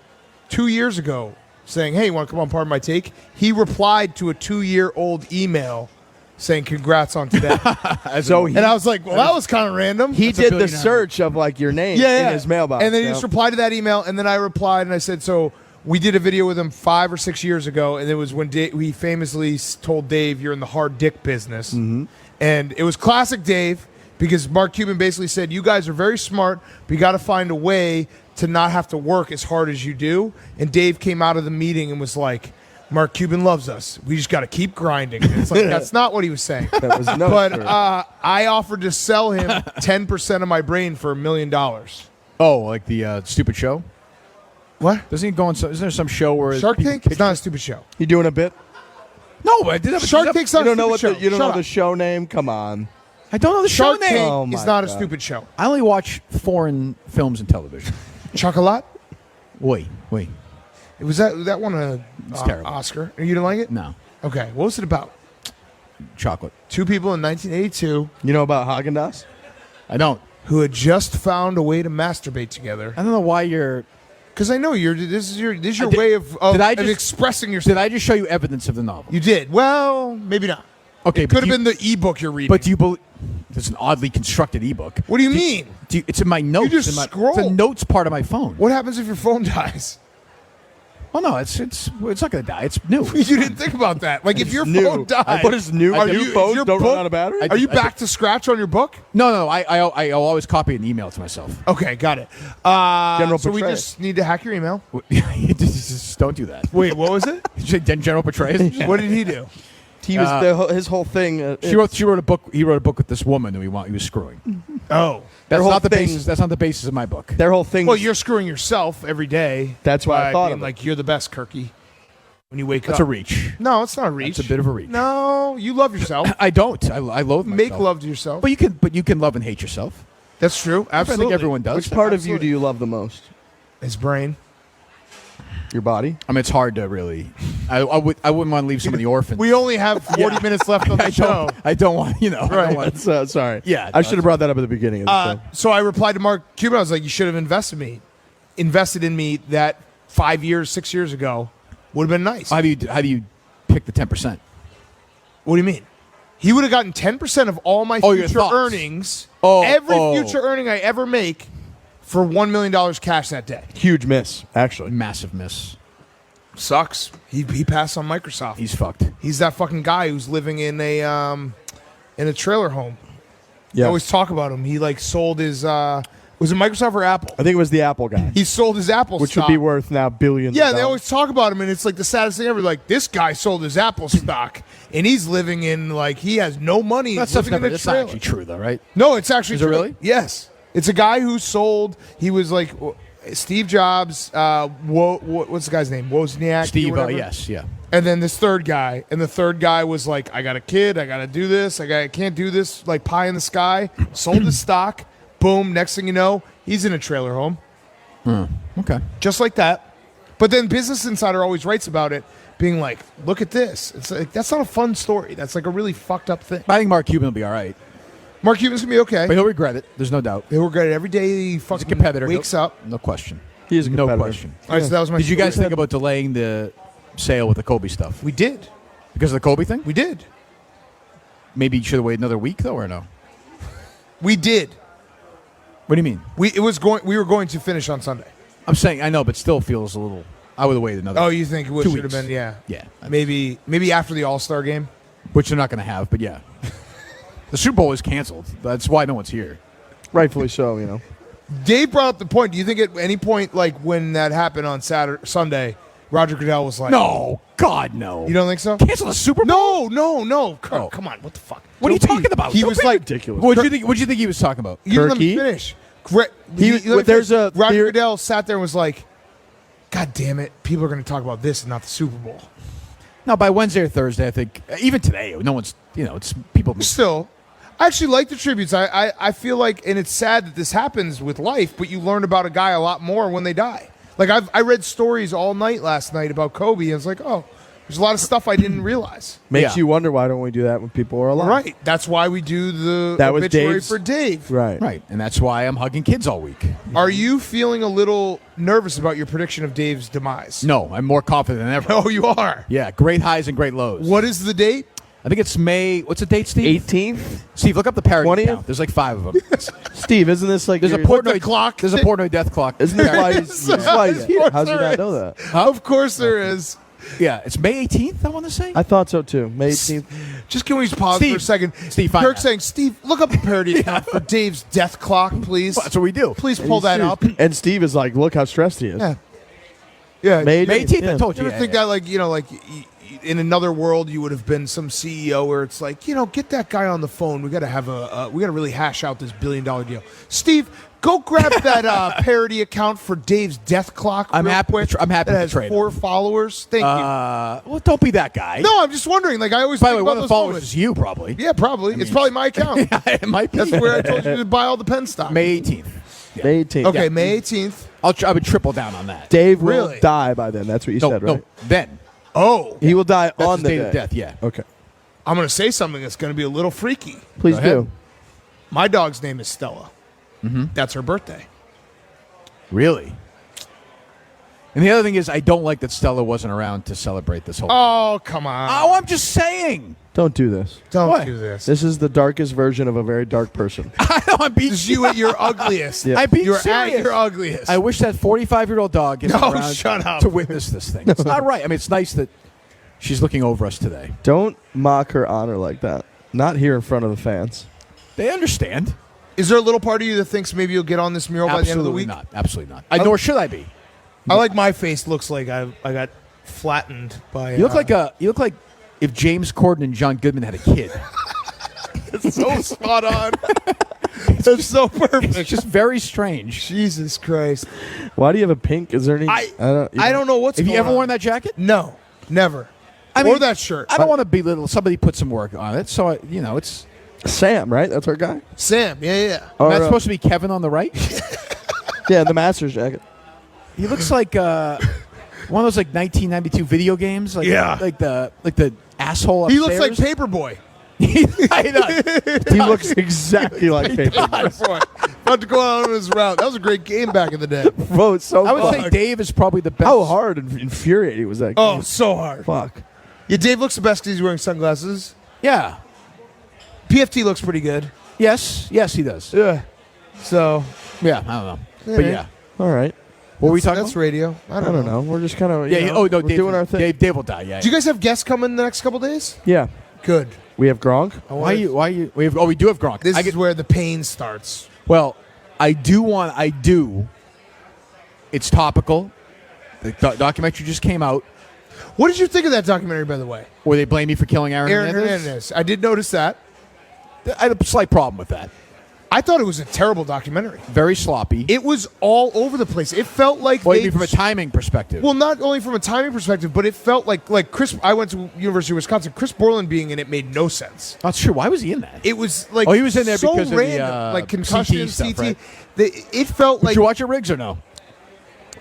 2 years ago saying, hey, you want to come on Part of My Take? He replied to a 2-year-old email saying congrats on today. And I was like, well, that was kind of random. He did the search of like your name in his mailbox. And then he just replied to that email, and then I replied and I said, so we did a video with him 5 or 6 years ago, and it was when we famously told Dave, you're in the hard dick business. Mm-hmm. And it was classic Dave because Mark Cuban basically said, you guys are very smart, but you got to find a way to not have to work as hard as you do. And Dave came out of the meeting and was like, Mark Cuban loves us. We just got to keep grinding. It's like, that's not what he was saying. That was no. But I offered to sell him 10% of my brain for $1 million. Oh, like the stupid show? What? Doesn't he go on? Isn't there some show where Shark Tank? It's not a stupid show. You doing a bit? No, I did. Shark Tank's not a stupid show. You don't know the show name? Come on. I don't know the Shark show name. Tank is not a stupid show. I only watch foreign films and television. Chocolat? Wait. It was that won a Oscar. You didn't like it? No. Okay. What was it about? Chocolate. 2 people in 1982. You know about Haagen-Dazs? I don't. Who had just found a way to masturbate together. I don't know why you're. Because I know this is your way of expressing yourself. Did I just show you evidence of the novel? You did. Well, maybe not. Okay, it could have been the ebook you're reading. But do you believe it's an oddly constructed ebook? What do you mean? It's in my notes. You just scroll. It's a notes part of my phone. What happens if your phone dies? Well, no, it's not going to die. It's new. You didn't think about that. Like if your phone dies, what is new? New phones don't run out of battery. Are you back to scratch on your book? No. I always copy and email it to myself. Okay, got it. So we just need to hack your email. just don't do that. Wait, what was it? General Petraeus. What did he do? He was his whole thing. She wrote a book. He wrote a book with this woman who he was screwing. Oh, that's not the basis. That's not the basis of my book. Their whole thing. Well, you're screwing yourself every day. That's why I thought of it. Like you're the best, Kirky. When you wake up, that's a reach. No, it's not a reach. It's a bit of a reach. No, you love yourself. I don't. I loathe myself. Make love to yourself. But you can love and hate yourself. That's true. Absolutely. I think everyone does. Which part of you do you love the most? His brain. Your body? I mean, it's hard to really. I wouldn't want to leave some of the orphans. We only have 40 minutes left on the show. I don't want, Right. Sorry. Yeah. I should have brought that up at the beginning of the show. So I replied to Mark Cuban. I was like, you should have invested in me that 5 years, 6 years ago would have been nice. How do you pick the 10%? What do you mean? He would have gotten 10% of all my future earnings. Every future earning I ever make for $1 million cash that day. Huge miss, actually. Massive miss. Sucks. He passed on Microsoft. He's fucked. He's that fucking guy who's living in a trailer home. Yeah. I always talk about him. He like sold his Was it Microsoft or Apple? I think it was the Apple guy. He sold his Apple which stock. would be worth now billions. Yeah, of they dollars. always talk about him, and it's like the saddest thing ever. Like, this guy sold his Apple stock, and he's living in, like, he has no money. That's not That's actually true, though, right? No, it's actually Is it true. really? Yes. It's a guy who sold, he was like Steve Jobs, what's the guy's name? Wozniak? Steve, yes, yeah. And then this third guy, and the third guy was like, I got a kid, I got to do this, I can't do this, like pie in the sky. Sold his stock, boom, next thing you know, he's in a trailer home. Okay. Just like that. But then Business Insider always writes about it, being like, look at this. It's like, that's not a fun story. That's like a really fucked up thing. I think Mark Cuban will be all right. Mark Cuban's going to be okay. But he'll regret it. There's no doubt. He'll regret it every day he fucking competitor. wakes up. No question. He is a no competitor. question. All right, so that was my Did you guys story. think about delaying the sale with the Kobe stuff? We did. Because of the Kobe thing? We did. Maybe you should have waited another week, though, or no? We did. What do you mean? We were going to finish on Sunday. I'm saying, I know, but still feels a little... I would have waited another Oh, you think it 2 should have weeks. been, yeah. Yeah. Maybe after the All-Star game. Which they're not going to have, but yeah. The Super Bowl is canceled. That's why no one's here. Rightfully so, you know. Dave brought up the point. Do you think at any point, like when that happened on Sunday, Roger Goodell was like, No. God, no. You don't think so? Cancel the Super Bowl? No. Kirk, Oh. come on. What the fuck? What are you talking about? He Don't was be like, ridiculous. What do you think he was talking about? you didn't let me Kirky? finish. Roger Goodell sat there and was like, God damn it, people are going to talk about this and not the Super Bowl. No, by Wednesday or Thursday, I think. Even today, no one's, it's people. Still, I actually like the tributes. I feel like, and it's sad that this happens with life, but you learn about a guy a lot more when they die. Like, I read stories all night last night about Kobe, and it's like, oh, there's a lot of stuff I didn't realize. Makes you wonder, why don't we do that when people are alive? Right. That's why we do the That was obituary Dave's- for Dave. Right. Right, and that's why I'm hugging kids all week. Are you feeling a little nervous about your prediction of Dave's demise? No, I'm more confident than ever. No, you are. Yeah, great highs and great lows. What is the date? I think it's May. What's the date, Steve? 18th? Steve, look up the parody 20th? count. There's like 5 of them. Steve, isn't this like There's a your- Portnoy clock. There's a Portnoy death clock. Isn't this why he's here? How'd you there not know that? Of course there is. Yeah, it's May 18th, I want to say. I thought so too. May 18th. Just can we just pause Steve. for a second? Steve, find Kirk that. saying, Steve, look up the parody account for Dave's death clock, please. Well, that's what we do. Please pull that up. And Steve is like, look how stressed he is. Yeah. Yeah. May May 18th, I yeah. told you. You ever Yeah, think yeah. that, like, in another world, you would have been some CEO where it's like, get that guy on the phone. We got to have we got to really hash out this $1 billion deal. Steve, go grab that parody account for Dave's death clock. I'm real happy quick. to I'm happy that to has trade 4 followers. Thank you. Well, don't be that guy. No, I'm just wondering. Like, I always By the think way, about one of the those followers moments. is you, probably. Yeah, probably. It's probably my account. It might be. That's where I told you to buy all the pen stock. May 18th. May 18th. Okay, May 18th. I would triple down on that. Dave Really? will die by then. That's what you said, right? No, then. Oh, He will die That's on his the date day of death, yeah. Okay. I'm going to say something that's going to be a little freaky. Please Go ahead. do. My dog's name is Stella. Mm-hmm. That's her birthday. Really? And the other thing is, I don't like that Stella wasn't around to celebrate this whole Oh, come on. Oh, I'm just saying. Don't do this. Don't What? do this. This is the darkest version of a very dark person. I know, I'm being This is you at your ugliest. Yeah. I'm being You're serious. at your ugliest. I wish that 45-year-old dog gets No, around shut up. to witness this thing. It's not right. I mean, it's nice that she's looking over us today. Don't mock her honor like that. Not here in front of the fans. They understand. Is there a little part of you that thinks maybe you'll get on this mural by the end of the Absolutely week? not. Absolutely not. Nor should I be. I like my face looks like I got flattened by. You look like if James Corden and John Goodman had a kid. It's so spot on. It's so perfect. It's just very strange. Jesus Christ. Why do you have a pink? Is there any? I don't know what's Have you going ever on. worn that jacket? No, never. I mean, or that shirt. I don't want to belittle. Somebody put some work on it, so it's. Sam, right? That's our guy. Sam, yeah. Or, That's supposed to be Kevin on the right. yeah, the Masters jacket. He looks like one of those like 1992 video games. Like, Yeah. like the asshole. He Upstairs. looks like Paperboy. He does. He looks exactly like Paper. About to go out on his route. That was a great game back in the day. Bro, it's so I would fun. say Dave is probably the best. How hard and infuriating was that? Oh, game? so hard. Fuck. Yeah, Dave looks the best because he's wearing sunglasses. Yeah. PFT looks pretty good. Yes, he does. Yeah. So. Yeah, I don't know, Yeah. but yeah. All right. What were we talking That's about? radio. I I don't know. We're just kind of Yeah. Oh no, we're Dave, doing our thing. Dave will die. Yeah. Do you guys have guests coming in the next couple days? Yeah. Good. We have Gronk. Why you? We do have Gronk. This I is get where the pain starts. well. It's topical. The documentary just came out. What did you think of that documentary, by the way? Where they blame me for killing Aaron Hernandez? I did notice that. I had a slight problem with that. I thought it was a terrible documentary. Very sloppy. It was all over the place. It felt like well, from a timing perspective. Well, not only from a timing perspective, but it felt like Chris. I went to University of Wisconsin. Chris Borland being in it made no sense. That's true. Why was he in that? It was like he was in there so because random, of the like concussion, CT stuff, right? It felt like. Did you watch it, Riggs, or no?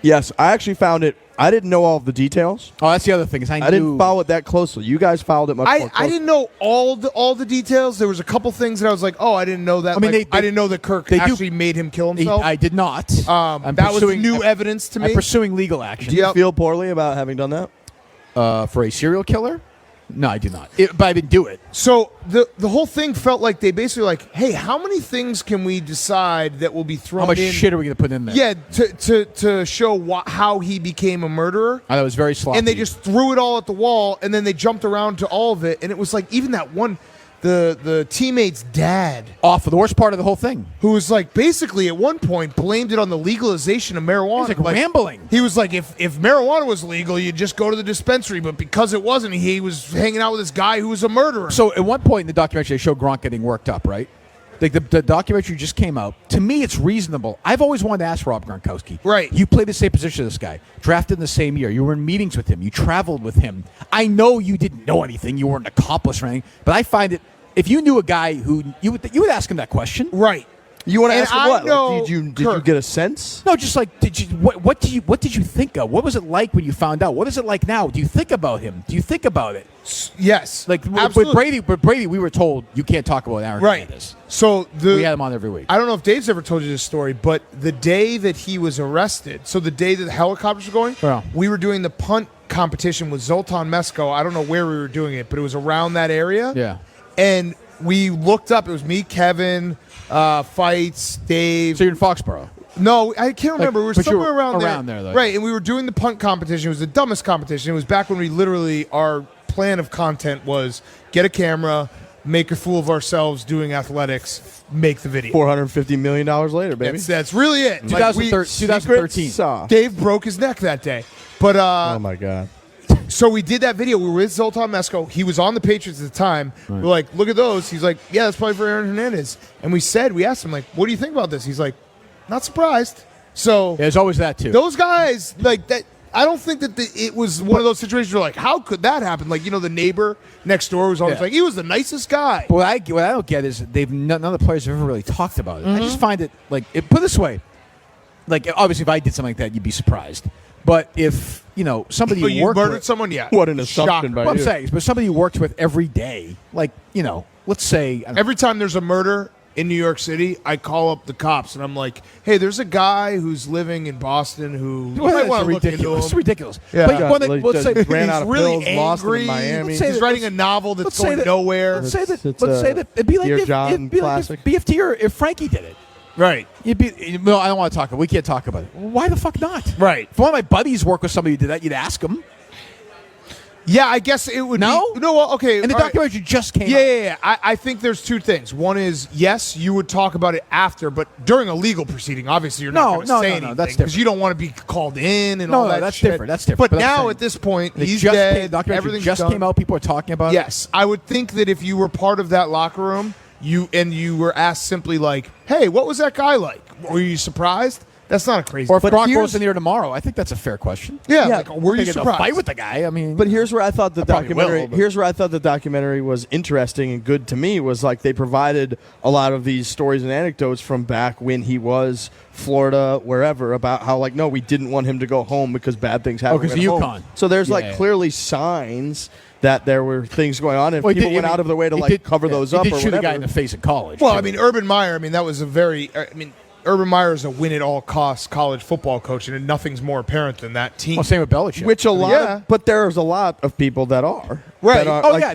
Yes, I actually found it. I didn't know all of the details. Oh, that's the other thing. Is I didn't follow it that closely. You guys followed it much more closely. I didn't know all the details. There was a couple things that I was like, oh, I didn't know that. I mean, I didn't know that Kirk actually made him kill himself. I did not. That was new evidence to me. I'm pursuing legal action. Do you feel poorly about having done that? For a serial killer? No, I do not. But I didn't do it. So the whole thing felt like they basically like, hey, how many things can we decide that will be thrown in? How much shit are we going to put in there? Yeah, to show how he became a murderer. That was very sloppy. And they just threw it all at the wall, and then they jumped around to all of it. And it was like even that one, the teammate's dad. For the worst part of the whole thing. Who was like basically at one point blamed it on the legalization of marijuana. He was like rambling. He was like, if marijuana was legal, you'd just go to the dispensary. But because it wasn't, he was hanging out with this guy who was a murderer. So at one point in the documentary, they show Gronk getting worked up, right? Like the documentary just came out. To me, it's reasonable. I've always wanted to ask Rob Gronkowski. Right. You played the same position as this guy. Drafted in the same year. You were in meetings with him. You traveled with him. I know you didn't know anything. You weren't an accomplice or anything. But I find it, if you knew a guy who, you would ask him that question. Right. You want to ask him what? Know, did you get a sense? No, just like what did you think of? What was it like when you found out? What is it like now? Do you think about him? Do you think about it? Yes, like with Brady, we were told you can't talk about Aaron Hernandez. So we had him on every week. I don't know if Dave's ever told you this story, but the day that he was arrested, so the day that the helicopters were going, we were doing the punt competition with Zoltan Mesko. I don't know where we were doing it, but it was around that area. Yeah, and we looked up. It was me, Kevin, Fights, Dave. So you're in Foxborough? No, I can't remember. We were somewhere around there. Right, and we were doing the punt competition. It was the dumbest competition. It was back when we literally, our plan of content was get a camera, make a fool of ourselves doing athletics, make the video. $450 million later, baby. That's really it. 2013. Dave broke his neck that day. But oh, my God. So we did that video. We were with Zoltan Mesko. He was on the Patriots at the time. Right. We're like, look at those. He's like, yeah, that's probably for Aaron Hernandez. And we asked him, like, what do you think about this? He's like, not surprised. So there's always that, too. Those guys, like that. I don't think that it was one of those situations where, like, how could that happen? Like, the neighbor next door was always like, he was the nicest guy. But what I don't get is none of the players have ever really talked about it. Mm-hmm. I just find it, like, put it this way. Like, obviously, if I did something like that, you'd be surprised. But if, somebody you worked murdered with, someone, yeah. What an assumption by you. I'm saying, but somebody you worked with every day, like, let's say. Every time there's a murder in New York City, I call up the cops and I'm like, hey, there's a guy who's living in Boston who might want to look into him. It's ridiculous. Yeah. But let's say ran out of really pills, lost in Miami. He's writing a novel that's going nowhere. Let's say that it'd be like if BFT or Frankie did it. Right. No, I don't want to talk about it. We can't talk about it. Why the fuck not? Right. If one of my buddies worked with somebody who did that, you'd ask him. Yeah, I guess it would be. No, okay. And the documentary just came out. Yeah. I think there's two things. One is, yes, you would talk about it after, but during a legal proceeding, obviously you're not going to say anything. That's different. Because you don't want to be called in and all that that's shit. Different. That's different. But now at this point, he's dead. Everything just came out. People are talking about it. Yes. I would think that if you were part of that locker room, you were asked simply like, hey, what was that guy like? Were you surprised? That's not a crazy. Or if Gronk goes in here tomorrow, I think that's a fair question. Yeah. Like, were you surprised? Fight with the guy. I mean, but here's where I thought the documentary. Here's where I thought the documentary was interesting and good to me was like they provided a lot of these stories and anecdotes from back when he was Florida, wherever, about how like no, we didn't want him to go home because bad things happened. Because of UConn. So there's clearly signs that there were things going on, and people went out of their way to cover those up. He did or shoot whatever. a guy in the face at college. Well, I mean, Urban Meyer. I mean, that was a very. Urban Meyer is a win-at-all-costs college football coach, and nothing's more apparent than that team. Well, same with Belichick. Which but there's a lot of people that are. Right. That are,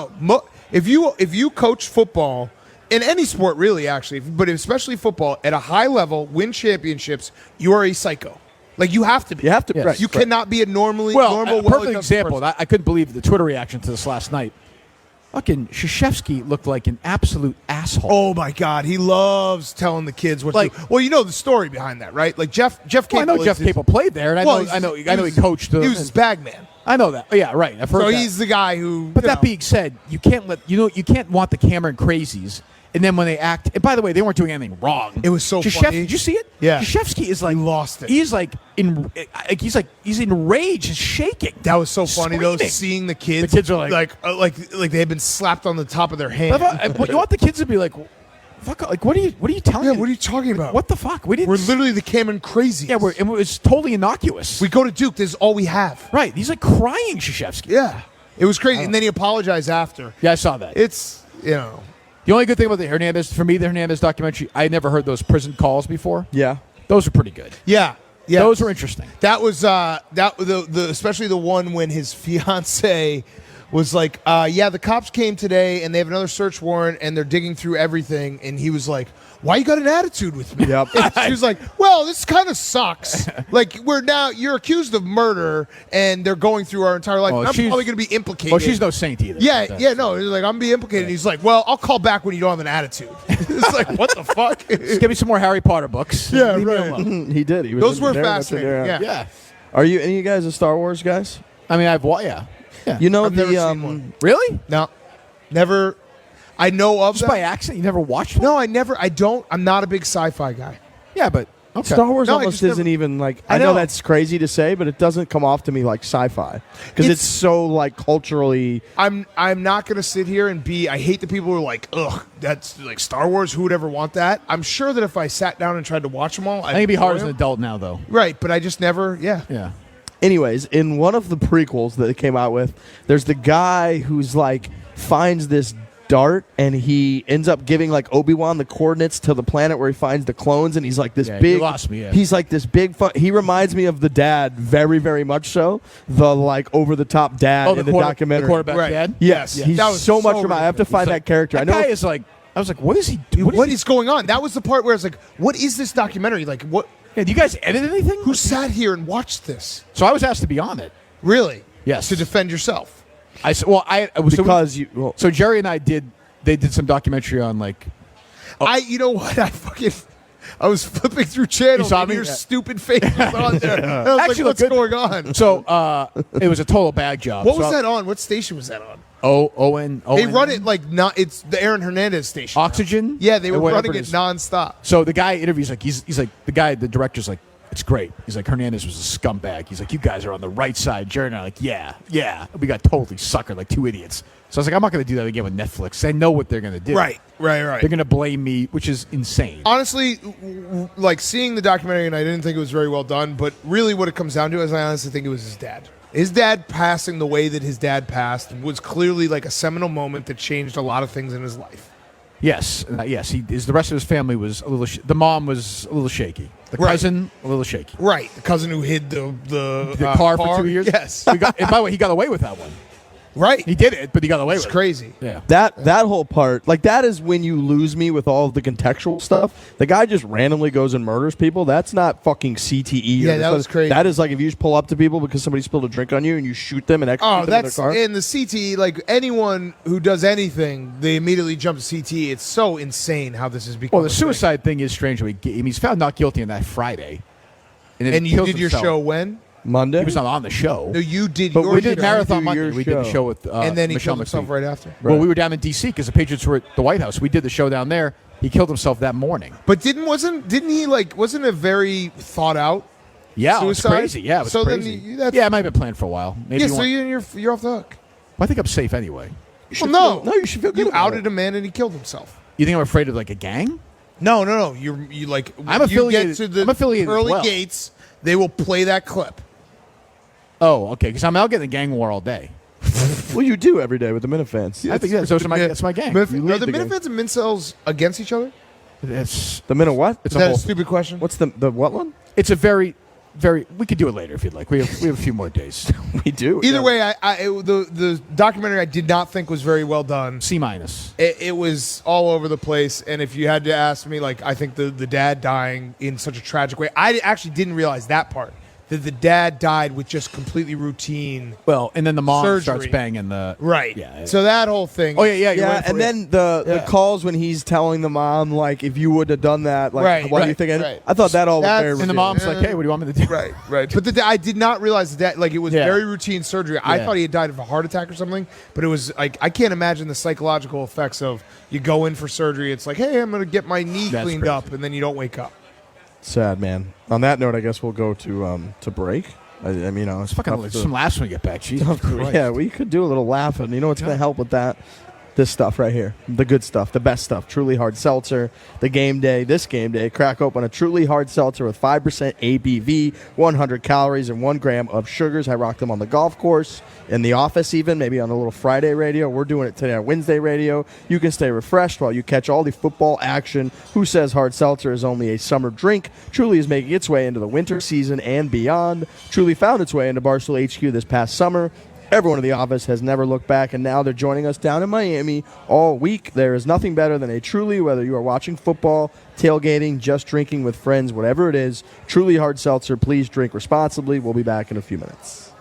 no. If you coach football, in any sport really, actually, but especially football, at a high level, win championships, you are a psycho. Like, you have to be. You have to be. Yes. Right. You cannot be a normal, perfect example. person. I couldn't believe the Twitter reaction to this last night. fucking Krzyzewski looked like an absolute asshole. Oh my God, he loves telling the kids what to do. Well, you know the story behind that, right? Like Jeff Capel. I know Jeff Capel played there, and I know he coached. He was his bag man. I know that. Yeah, right. I've heard so that. he's the guy who. But that being said, you can't want the Cameron crazies. And then when they act, and by the way, they weren't doing anything wrong. It was so funny. Did you see it? Yeah. Krzyzewski is like lost it. He's like he's enraged, he's shaking. That was so funny though, screaming. seeing the kids. The kids are like they had been slapped on the top of their hand. But you want the kids to be like, fuck, like what are you telling? Yeah, me? what are you talking about? What the fuck? We're literally the Cameron crazies. Yeah, it was totally innocuous. We go to Duke. This is all we have. Right. He's like crying, Krzyzewski. Yeah, it was crazy, and then he apologized after. Yeah, I saw that. It's The only good thing about the Hernandez documentary, I never heard those prison calls before. Yeah. Those are pretty good. Yeah. Those were interesting. That was especially the one when his fiance was like, the cops came today and they have another search warrant and they're digging through everything, and he was like, why you got an attitude with me? Yep. She was like, well, this kind of sucks. Like, you're accused of murder and they're going through our entire life. Well, I'm probably going to be implicated. Well, she's no saint either. Yeah, no. He's like, I'm going to be implicated. Right. He's like, well, I'll call back when you don't have an attitude. It's like, what the fuck? Just give me some more Harry Potter books. Yeah, right. He did. He was Those were fascinating. Yeah. Are you any of you guys a Star Wars guys? I mean, yeah. You know I've never seen one. Really? No. Never. I know of just them. by accident. You never watched one? No, I don't. I'm not a big sci-fi guy. Yeah, but okay. Star Wars almost isn't even like. I know that's crazy to say, but it doesn't come off to me like sci-fi because it's so like culturally. I'm not gonna sit here and be. I hate the people who are like, ugh, that's like Star Wars. Who would ever want that? I'm sure that if I sat down and tried to watch them all, I think it'd be hard as an adult now, though. Right, but I just never. Yeah. Anyways, in one of the prequels that they came out with, there's the guy who's like finds this dart and he ends up giving like Obi-Wan the coordinates to the planet where he finds the clones, and he's like this big. You lost me. Yeah. He's like this big. He reminds me of the dad, very, very much so. The like over the top dad in the documentary. The quarterback dad. Yes, yeah. he's so much from. I have to find that character. That guy is like. I was like, what is he doing? What is going on? That was the part where I was like, what is this documentary? Like, what? Yeah, do you guys edit anything? Who sat here and watched this? So I was asked to be on it. Really? Yes. To defend yourself. So Jerry and I did some documentary on like. You know what? I was flipping through channels and your stupid face was on there. And I was actually, like, what's going on? So it was a total bag job. What was that on? What station was that on? Owen. They run it like it's the Aaron Hernandez station. Oxygen? Yeah, they were running it nonstop. So the guy interviews he's like the director's like, it's great. He's like, Hernandez was a scumbag. He's like, you guys are on the right side. Jerry and I are like, yeah. We got totally suckered like two idiots. So I was like, I'm not going to do that again with Netflix. I know what they're going to do. Right. They're going to blame me, which is insane. Honestly, like seeing the documentary, and I didn't think it was very well done, but really what it comes down to is I honestly think it was his dad. His dad passing the way that his dad passed was clearly like a seminal moment that changed a lot of things in his life. Yes. The rest of his family was a little. The mom was a little shaky. The cousin a little shaky. Right. The cousin who hid the car for 2 years. Yes. And by the way, he got away with that one. Right. He did it, but he got away with it. It's crazy. Yeah. That whole part, like that is when you lose me with all of the contextual stuff. The guy just randomly goes and murders people. That's not fucking CTE. Yeah, that was crazy. That is like if you just pull up to people because somebody spilled a drink on you and you shoot them and execute them in their car. In the CTE, like anyone who does anything, they immediately jump to CTE. It's so insane how this has become. Well, the suicide thing is strange. He's found not guilty on that Friday. And you did your show when? Monday. He was not on the show. No, you did. But your we did show. Marathon Monday. We did the show with and then he Michelle killed himself McPhee. right after. Well, we were down in D.C. because the Patriots were at the White House. We did the show down there. He killed himself that morning. But wasn't a very thought out? Yeah, suicide? It was crazy. Yeah, it was crazy. Then it might have been planned for a while. Maybe so you're off the hook. Well, I think I'm safe anyway. No, you should feel good. You outed a man and he killed himself. You think I'm afraid of like a gang? No. You like. I'm affiliated. You get to the I'm affiliated early well. gates. They will play that clip. Oh, okay. Because I'm out getting the gang war all day. Well, you do every day with the Minifans. I think that's my gang. Are the Minifans and Mincels against each other? It's the Minute what? Is that a stupid question? What's the what one? It's a very. We could do it later if you'd like. We have a few more days. We do. Either way, the documentary I did not think was very well done. C-. It was all over the place, and if you had to ask me, like, I think the dad dying in such a tragic way, I actually didn't realize that part. that the dad died with just completely routine. Well, and then the mom surgery. starts banging the Right. Yeah. So that whole thing. Oh yeah. You're right and then the calls when he's telling the mom, like, if you would have done that, like, what do you think? Right. I thought that all was very and the mom's like, hey, what do you want me to do? Right. But I did not realize that, like, it was very routine surgery. I thought he had died of a heart attack or something, but it was like, I can't imagine the psychological effects of you go in for surgery. It's like, hey, I'm going to get my knee cleaned up, and then you don't wake up. Sad, man. On that note, I guess we'll go to break. I mean, it's fucking some laughs when we get back. Jesus Christ. Yeah, we could do a little laughing. You know what's going to help with that? This stuff right here. The good stuff. The best stuff. Truly Hard Seltzer. This game day, crack open a Truly Hard Seltzer with 5% ABV, 100 calories, and 1 gram of sugars. I rock them on the golf course, in the office even, maybe on a little Friday radio. We're doing it today on Wednesday radio. You can stay refreshed while you catch all the football action. Who says hard seltzer is only a summer drink? Truly is making its way into the winter season and beyond. Truly found its way into Barstool HQ this past summer. Everyone in the office has never looked back, and now they're joining us down in Miami all week. There is nothing better than a Truly, whether you are watching football, tailgating, just drinking with friends, whatever it is. Truly Hard Seltzer. Please drink responsibly. We'll be back in a few minutes.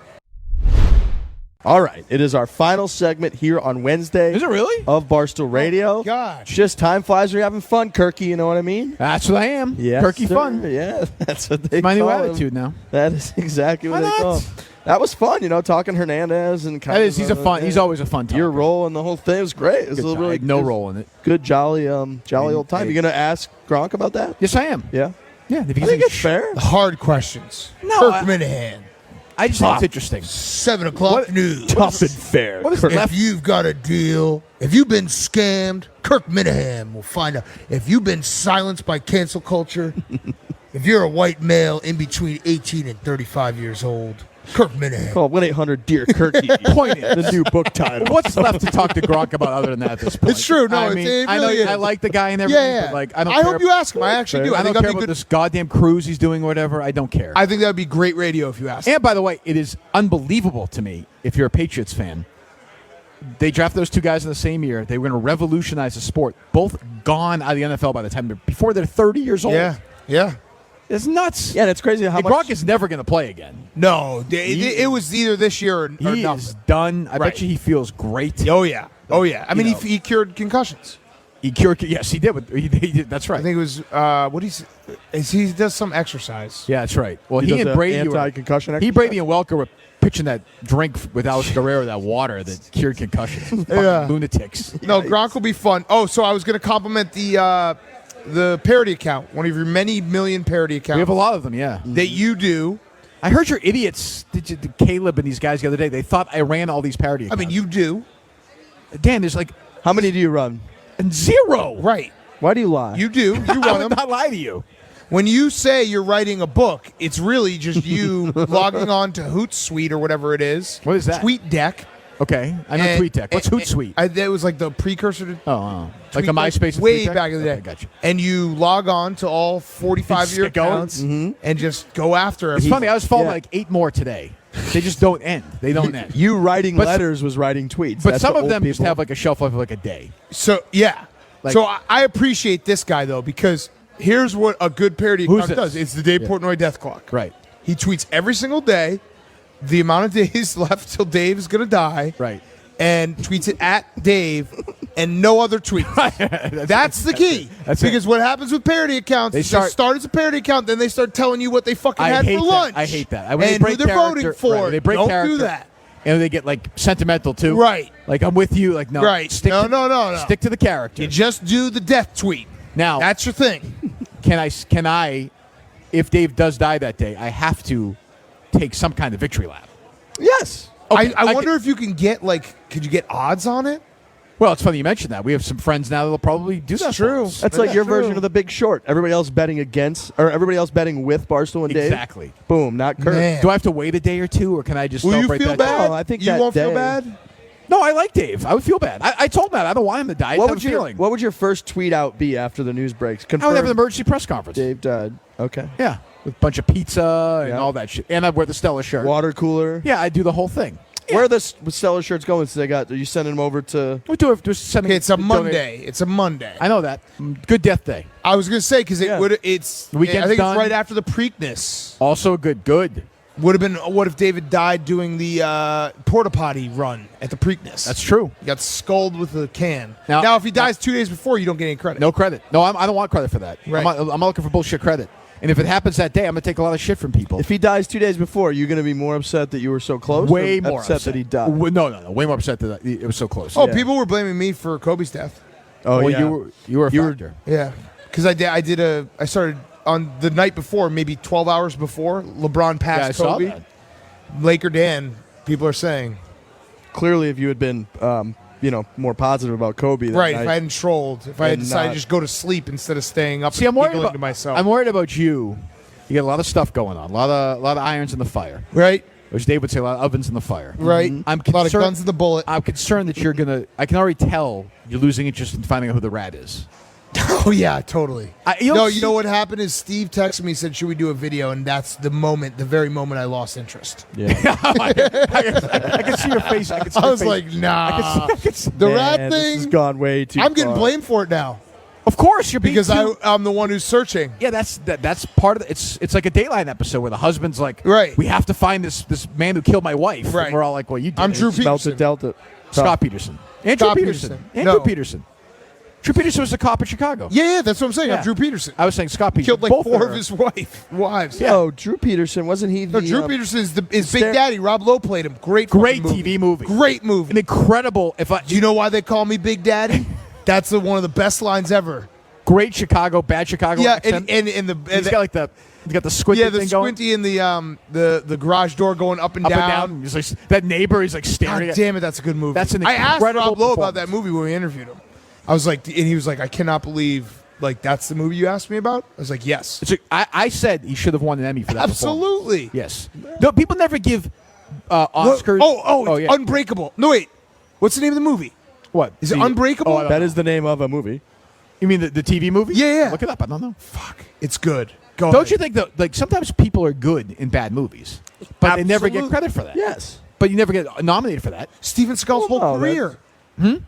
All right, it is our final segment here on Wednesday. Is it really? Of Barstool Radio. Oh, gosh. Just time flies when you're having fun, Kirky, you know what I mean? That's what I am. Yes, Kirky sir. fun. Yeah, that's what they It's my new call him. attitude now. That is exactly what Why they not? call him. That was fun, talking Hernandez and kind That is, of, he's always a fun talker. your role in the whole thing was great. It was Good a time. really no role in it. good, jolly old time. You gonna ask Gronk about that? Yes, I am. Yeah, Yeah. I think it's fair. Hard questions. No, Kirk I- Minihane. I just think it's interesting. 7 o'clock news. Tough and fair. What is Kirk. left? If you've got a deal, if you've been scammed, Kirk Minihane will find out. If you've been silenced by cancel culture, if you're a white male in between 18 and 35 years old, Kirk Minihane. Call 1-800-DEAR-KIRKY. Point is, The new book title. what's left to talk to Gronk about other than that at this point? It's true. No, I it mean, really I know is. I like the guy and everything, but like, I don't care. hope you ask him. I actually do. I don't think care that'd be about good. this goddamn cruise he's doing or whatever. I don't care. I think that would be great radio if you asked him. And by the way, it is unbelievable to me, if you're a Patriots fan, they drafted those two guys in the same year. They were going to revolutionize the sport. Both gone out of the NFL by the time before they're 30 years old. Yeah. It's nuts. Yeah, and it's crazy how And much. Gronk is never going to play again. No, it was either this year or He nothing. is done. I Right. bet you he feels great. Oh, yeah. I mean, You know. he cured concussions. He cured. Yes, he did. He did. That's right. I think it was, he does some exercise. Yeah, that's right. Well, He he does and the Brady were, anti-concussion he, exercise? Brady, and Welker were pitching that drink with Alex Guerrero, that water that cured concussions. Fucking lunatics. No, Gronk will be fun. Oh, so I was going to compliment the parody account, one of your many million parody accounts. We have a lot of them. Yeah. that you do. I heard your idiots, Caleb and these guys the other day. They thought I ran all these parody I accounts. mean, you do. Dan, there's like How many do you run? zero. Right. Why do you lie? You do. You I run would them. not lie to you. When you say you're writing a book, it's really just you logging on to Hootsuite or whatever it is. What is that? TweetDeck. Okay, I know TweetDeck. What's Hootsuite? That was like the precursor to Like a MySpace of way TweetDeck? back in the day. Okay, gotcha. And you log on to all 45-year Get going? accounts and just go after It's everything. funny. I was following like 8 more today. They just don't end. They don't end. You writing But- letters was writing tweets. But That's some the of old them just people. have like a shelf life of like a day. So, yeah. Like- So I appreciate this guy, though, because here's what a good parody Who's account this? does. It's the Dave Portnoy Death Clock. Right. He tweets every single day the amount of days left till Dave is going to die. Right. And tweets it at Dave and no other tweets. That's the key. That's because what happens with parody accounts They is start- they start as a parody account, then they start telling you what they fucking had for lunch. I hate that. And When they who break they're voting character- for. right, when they break Don't character, do that. And they get like sentimental too. Right. Like I'm with you. Like no. Right. Stick No, to, no. Stick to the character. You just do the death tweet. Now That's your thing. Can I, if Dave does die that day, I have to take some kind of victory lap. Yes. Okay, I wonder if you can get, could you get odds on it? Well, it's funny you mentioned that. We have some friends now that'll probably do that. true. for us. That's like your version of The Big Short. Everybody else betting against, or everybody else betting with Barstool and Dave. Exactly. Boom, not Kirk. Man. Do I have to wait a day or two, or can I just Will you celebrate feel that bad? day? No, I think you that won't feel day- bad? No, I like Dave. I would feel bad. I told Matt I don't want him to die. I What just would have a feeling. what would your first tweet out be after the news breaks? I would have an Confirm emergency press conference. Dave died. Okay. Yeah, with a bunch of pizza and Yeah. all that shit, and I'd wear the Stella shirt. Water cooler. Yeah, I do the whole thing. Where are the Stellar shirts going? So they got? Are you sending them over to? We do it. Just sending. Okay, it's a donate- Monday. It's a Monday. I know that. Good death day. I was going to say, because Yeah. it's The weekend's I think done. it's right after the Preakness. Also good. Would have been. What if David died doing the porta potty run at the Preakness? That's true. He got sculled with a can. Now if he dies 2 days before, you don't get any credit. No credit. No, I don't want credit for that. Right. I'm not looking for bullshit credit. And if it happens that day, I'm going to take a lot of shit from people. If he dies 2 days before, you're going to be more upset that you were so close? Way or more upset that he died? No. Way more upset that it was so close. Oh, people were blaming me for Kobe's death. Oh, well, yeah. You were a factor. Yeah, because I started on the night before, maybe 12 hours before LeBron passed Kobe. Saw that. Laker Dan, people are saying. Clearly, if you had been, more positive about Kobe, Right, if I hadn't trolled, if I had decided to just go to sleep instead of staying up and giggling to myself. I'm worried about you. You got a lot of stuff going on, a lot of irons in the fire. Right. Which Dave would say, a lot of ovens in the fire. Right. I'm a lot of guns in the bullet. I'm concerned that you're going to... I can already tell you're losing interest in finding out who the rat is. Oh, yeah, totally. You know what happened is Steve texted me and said, should we do a video? And that's the very moment I lost interest. Yeah. I can see your face. I was like, nah. The rat thing this has gone way too I'm getting far. blamed for it now. Of course, you're being because I'm the one who's searching. Yeah, that's part of it. It's like a Dateline episode where the husband's like, right, we have to find this man who killed my wife. Right. And we're all like, well, you did. I'm Drew Peterson. Delta. Scott Peterson. Andrew Peterson. Andrew Peterson. Drew Peterson was a cop in Chicago. Yeah, that's what I'm saying. Yeah. I'm Drew Peterson. I was saying Scott Peterson. Killed like 4 of his wives. Yeah. Oh, Drew Peterson, wasn't he? No, Drew Peterson is Big Daddy. Rob Lowe played him. Great TV movie. Great movie. An incredible. Do you know why they call me Big Daddy? That's one of the best lines ever. Great Chicago, bad Chicago. Yeah, accent. and he's got like he's got the squinty thing thing going. Yeah, the squinty and the garage door going up and down. He's like, that neighbor, he's like staring. God damn it, that's a good movie. That's an I asked incredible Rob Lowe about that movie when we interviewed him. I was like, and he was like, I cannot believe that's the movie you asked me about. I was like, yes. I said he should have won an Emmy for that. Absolutely. Yes. No, people never give Oscars. Yeah. Unbreakable. No, wait. What's the name of the movie? What? Is it Unbreakable? That is the name of a movie. You mean the TV movie? Yeah. Look it up. I don't know. Fuck. It's good. Don't you think that sometimes people are good in bad movies, but they never get credit for that? Yes. But you never get nominated for that. Steven Seagal's whole career.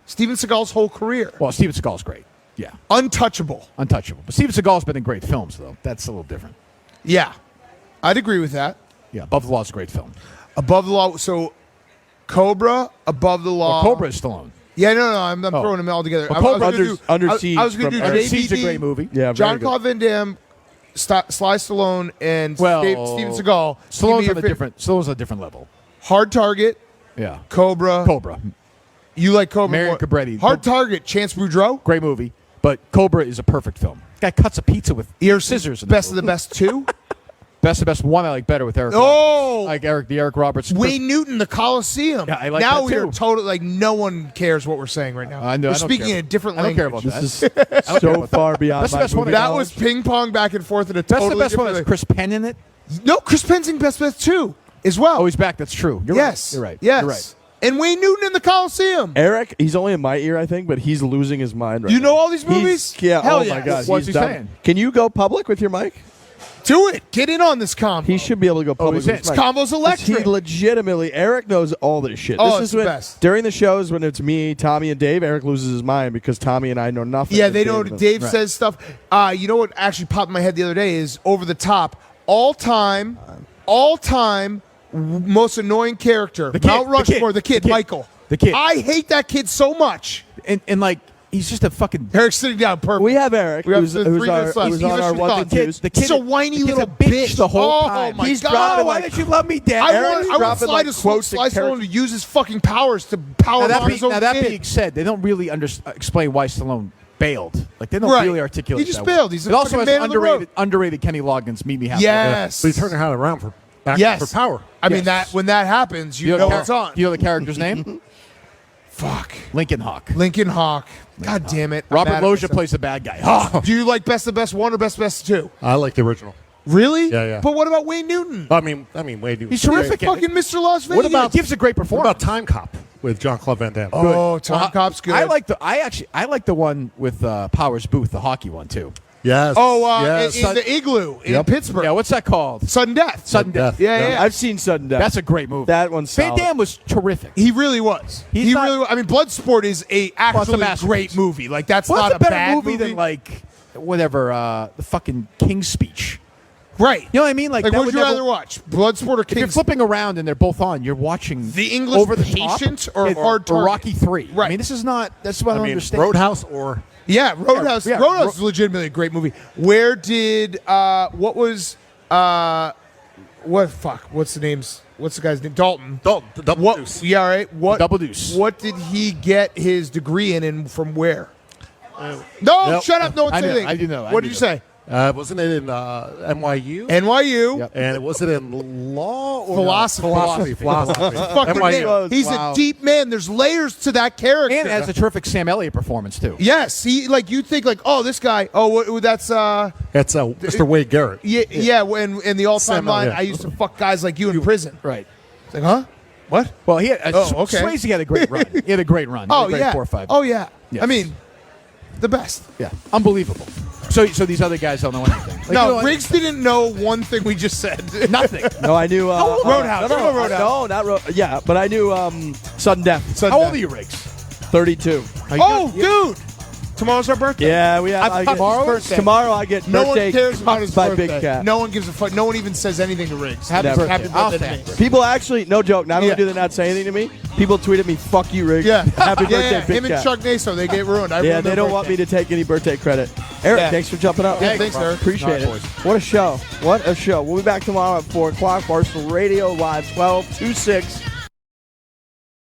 Steven Seagal's whole career. Well, Steven Seagal's great. Yeah. Untouchable. But Steven Seagal's been in great films, though. That's a little different. Yeah. I'd agree with that. Yeah. Above the Law is a great film. Above the Law. So, Cobra, Above the Law. Well, Cobra is Stallone. Yeah, no, I'm throwing them all together. Well, Under Siege. I was going to do Under Siege, a great movie. Yeah, Jean-Claude Van Damme, Sly Stallone, and Steven Seagal. Stallone's on a different level. Hard Target. Yeah. Cobra. You like Cobra? Marion Cobretti. Hard Target. Chance Boudreau. Great movie, but Cobra is a perfect film. This guy cuts a pizza with scissors. Best of the Best 2. Best of the Best 1 I like better with Eric. Oh, Roberts. The Eric Roberts. Wayne Newton, the Coliseum. Yeah, I like now that too. we're totally no one cares what we're saying right now. I know. We're speaking a different language. I don't care about This is so far beyond That's the my best one. movie That knowledge. was ping pong back and forth in a That's totally the best one. different Has Chris Penn in it? No, Chris Penn's in Best 2 as well. Oh, he's back. That's true. You're yes. right. You're right. Yes. You're right. And Wayne Newton in the Coliseum. Eric, he's only in my ear, I think, but he's losing his mind right You now. know all these movies? Yeah. Hell oh, yeah. my God. What's he's he done. saying? Can you go public with your mic? Do it. Get in on this combo. He should be able to go public he's with in. his This mic. combo's electric. He legitimately, Eric knows all this shit. Oh, this it's is the when, best. During the shows when it's me, Tommy, and Dave, Eric loses his mind because Tommy and I know nothing. Yeah, they know Dave Right. says stuff. You know what actually popped in my head the other day is Over the Top. All time, most annoying character. The kid, Mount Rushmore, the kid. Michael. The kid. I hate that kid so much. And like he's just a fucking. Eric's sitting down perfect. We have Eric, We have who's 3 on minutes left. who's Give on us our your ones thoughts. and twos. The kid, He's a whiny the kid's little a bitch the whole time. my He's God. dropping. Why don't you love me, Dad? Eric's I want dropping, Sly like, to quotes Sly and Stallone to use his fucking powers to power Now on his own that kid. being said, they don't really explain why Stallone bailed. Like they don't Right. really articulate. He just that bailed. well. He's a it also fucking has man on the road. underrated Kenny Loggins. Meet me halfway. Yes. But he turned around for power. I mean, Yes. when that happens, you know the it's on. You know the character's name? Fuck. Lincoln Hawk. Lincoln Hawk. God damn it. I'm Robert mad at Loggia myself. plays the bad guy. Hawk. Do you like Best of Best 1 or Best of Best 2? I like the original. Really? Yeah. But what about Wayne Newton? I mean, Wade. He's terrific. Fucking Mr. Las Vegas. What about- He gives a great What performance. about Time Cop with Jean-Claude Van Damme? Oh, Tom Cop's good. I like the one with Powers Booth, the hockey one too. Yes. in yes. the Igloo in Yep. Pittsburgh. Yeah, what's that called? Sudden Death. Sudden Death. Yeah. I've seen Sudden Death. That's a great movie. That one's Van solid. Damme was terrific. He really was. He's not- really was. I mean, Bloodsport is a actually masterpiece. great movie. Like, that's What's not a a better bad movie than like whatever the fucking King's Speech? Right. You know what I mean? Like what would you rather watch? Bloodsport or Kings? If you're flipping around and they're both on, you're watching The English Over the Patient Top or Hard Target? or Rocky 3. Right. I mean, this is not. That's what I don't understand. Roadhouse or Yeah, Roadhouse. Yeah, Roadhouse is legitimately a great movie. Where did what was what's the names? What's the guy's name? Dalton. the Double Deuce. Yeah, all right. What Double Deuce. What did he get his degree in and from where? No, Nope. shut up. No one I say know, anything. I do know, I What do did you know. say? Wasn't it in NYU? NYU. Yep. And was it in law or Philosophy. Philosophy. Fucking NYU. He's Wow. a deep man. There's layers to that character. And has a terrific Sam Elliott performance too. Yes, he you think oh, this guy. Oh, that's It's Mr. Wade Garrett. yeah. When in the all-time Sam line, Elliott. I used to fuck guys like you in prison. Right. It's like, huh? What? Well, he had, okay. Swayze had a great run. He had a great run. He had Oh a great yeah. 4 or 5. Oh yeah. Yes. I mean, the best. Yeah, unbelievable. So these other guys don't know anything. Like, No, you know, Riggs didn't know one thing we just said. nothing. No, I knew Roadhouse. No, You know Roadhouse. no, not Yeah, but I knew sudden death. How old are you, Riggs? 32. Oh, dude! Tomorrow's our birthday. Yeah, we have. I forgot his birthday. Tomorrow I get No one birthday cares about cups his by birthday. Big Cat. No one gives a fuck. No one even says anything to Riggs. Happy Never. birthday. Happy I'll birthday say to me. People actually, no joke, not only Yeah. do they not say anything to me, people tweet at me, "Fuck you, Riggs." Yeah. Happy birthday, yeah. Big Him and Cat. Chuck Naso, they get ruined. Yeah, they don't want me to take any birthday credit. Eric, Yeah. thanks for jumping up. Yeah, thanks, Eric. Appreciate All it. right, boys. What a show. What a show. We'll be back tomorrow at 4 o'clock. Barstool Radio, live 12 to 6.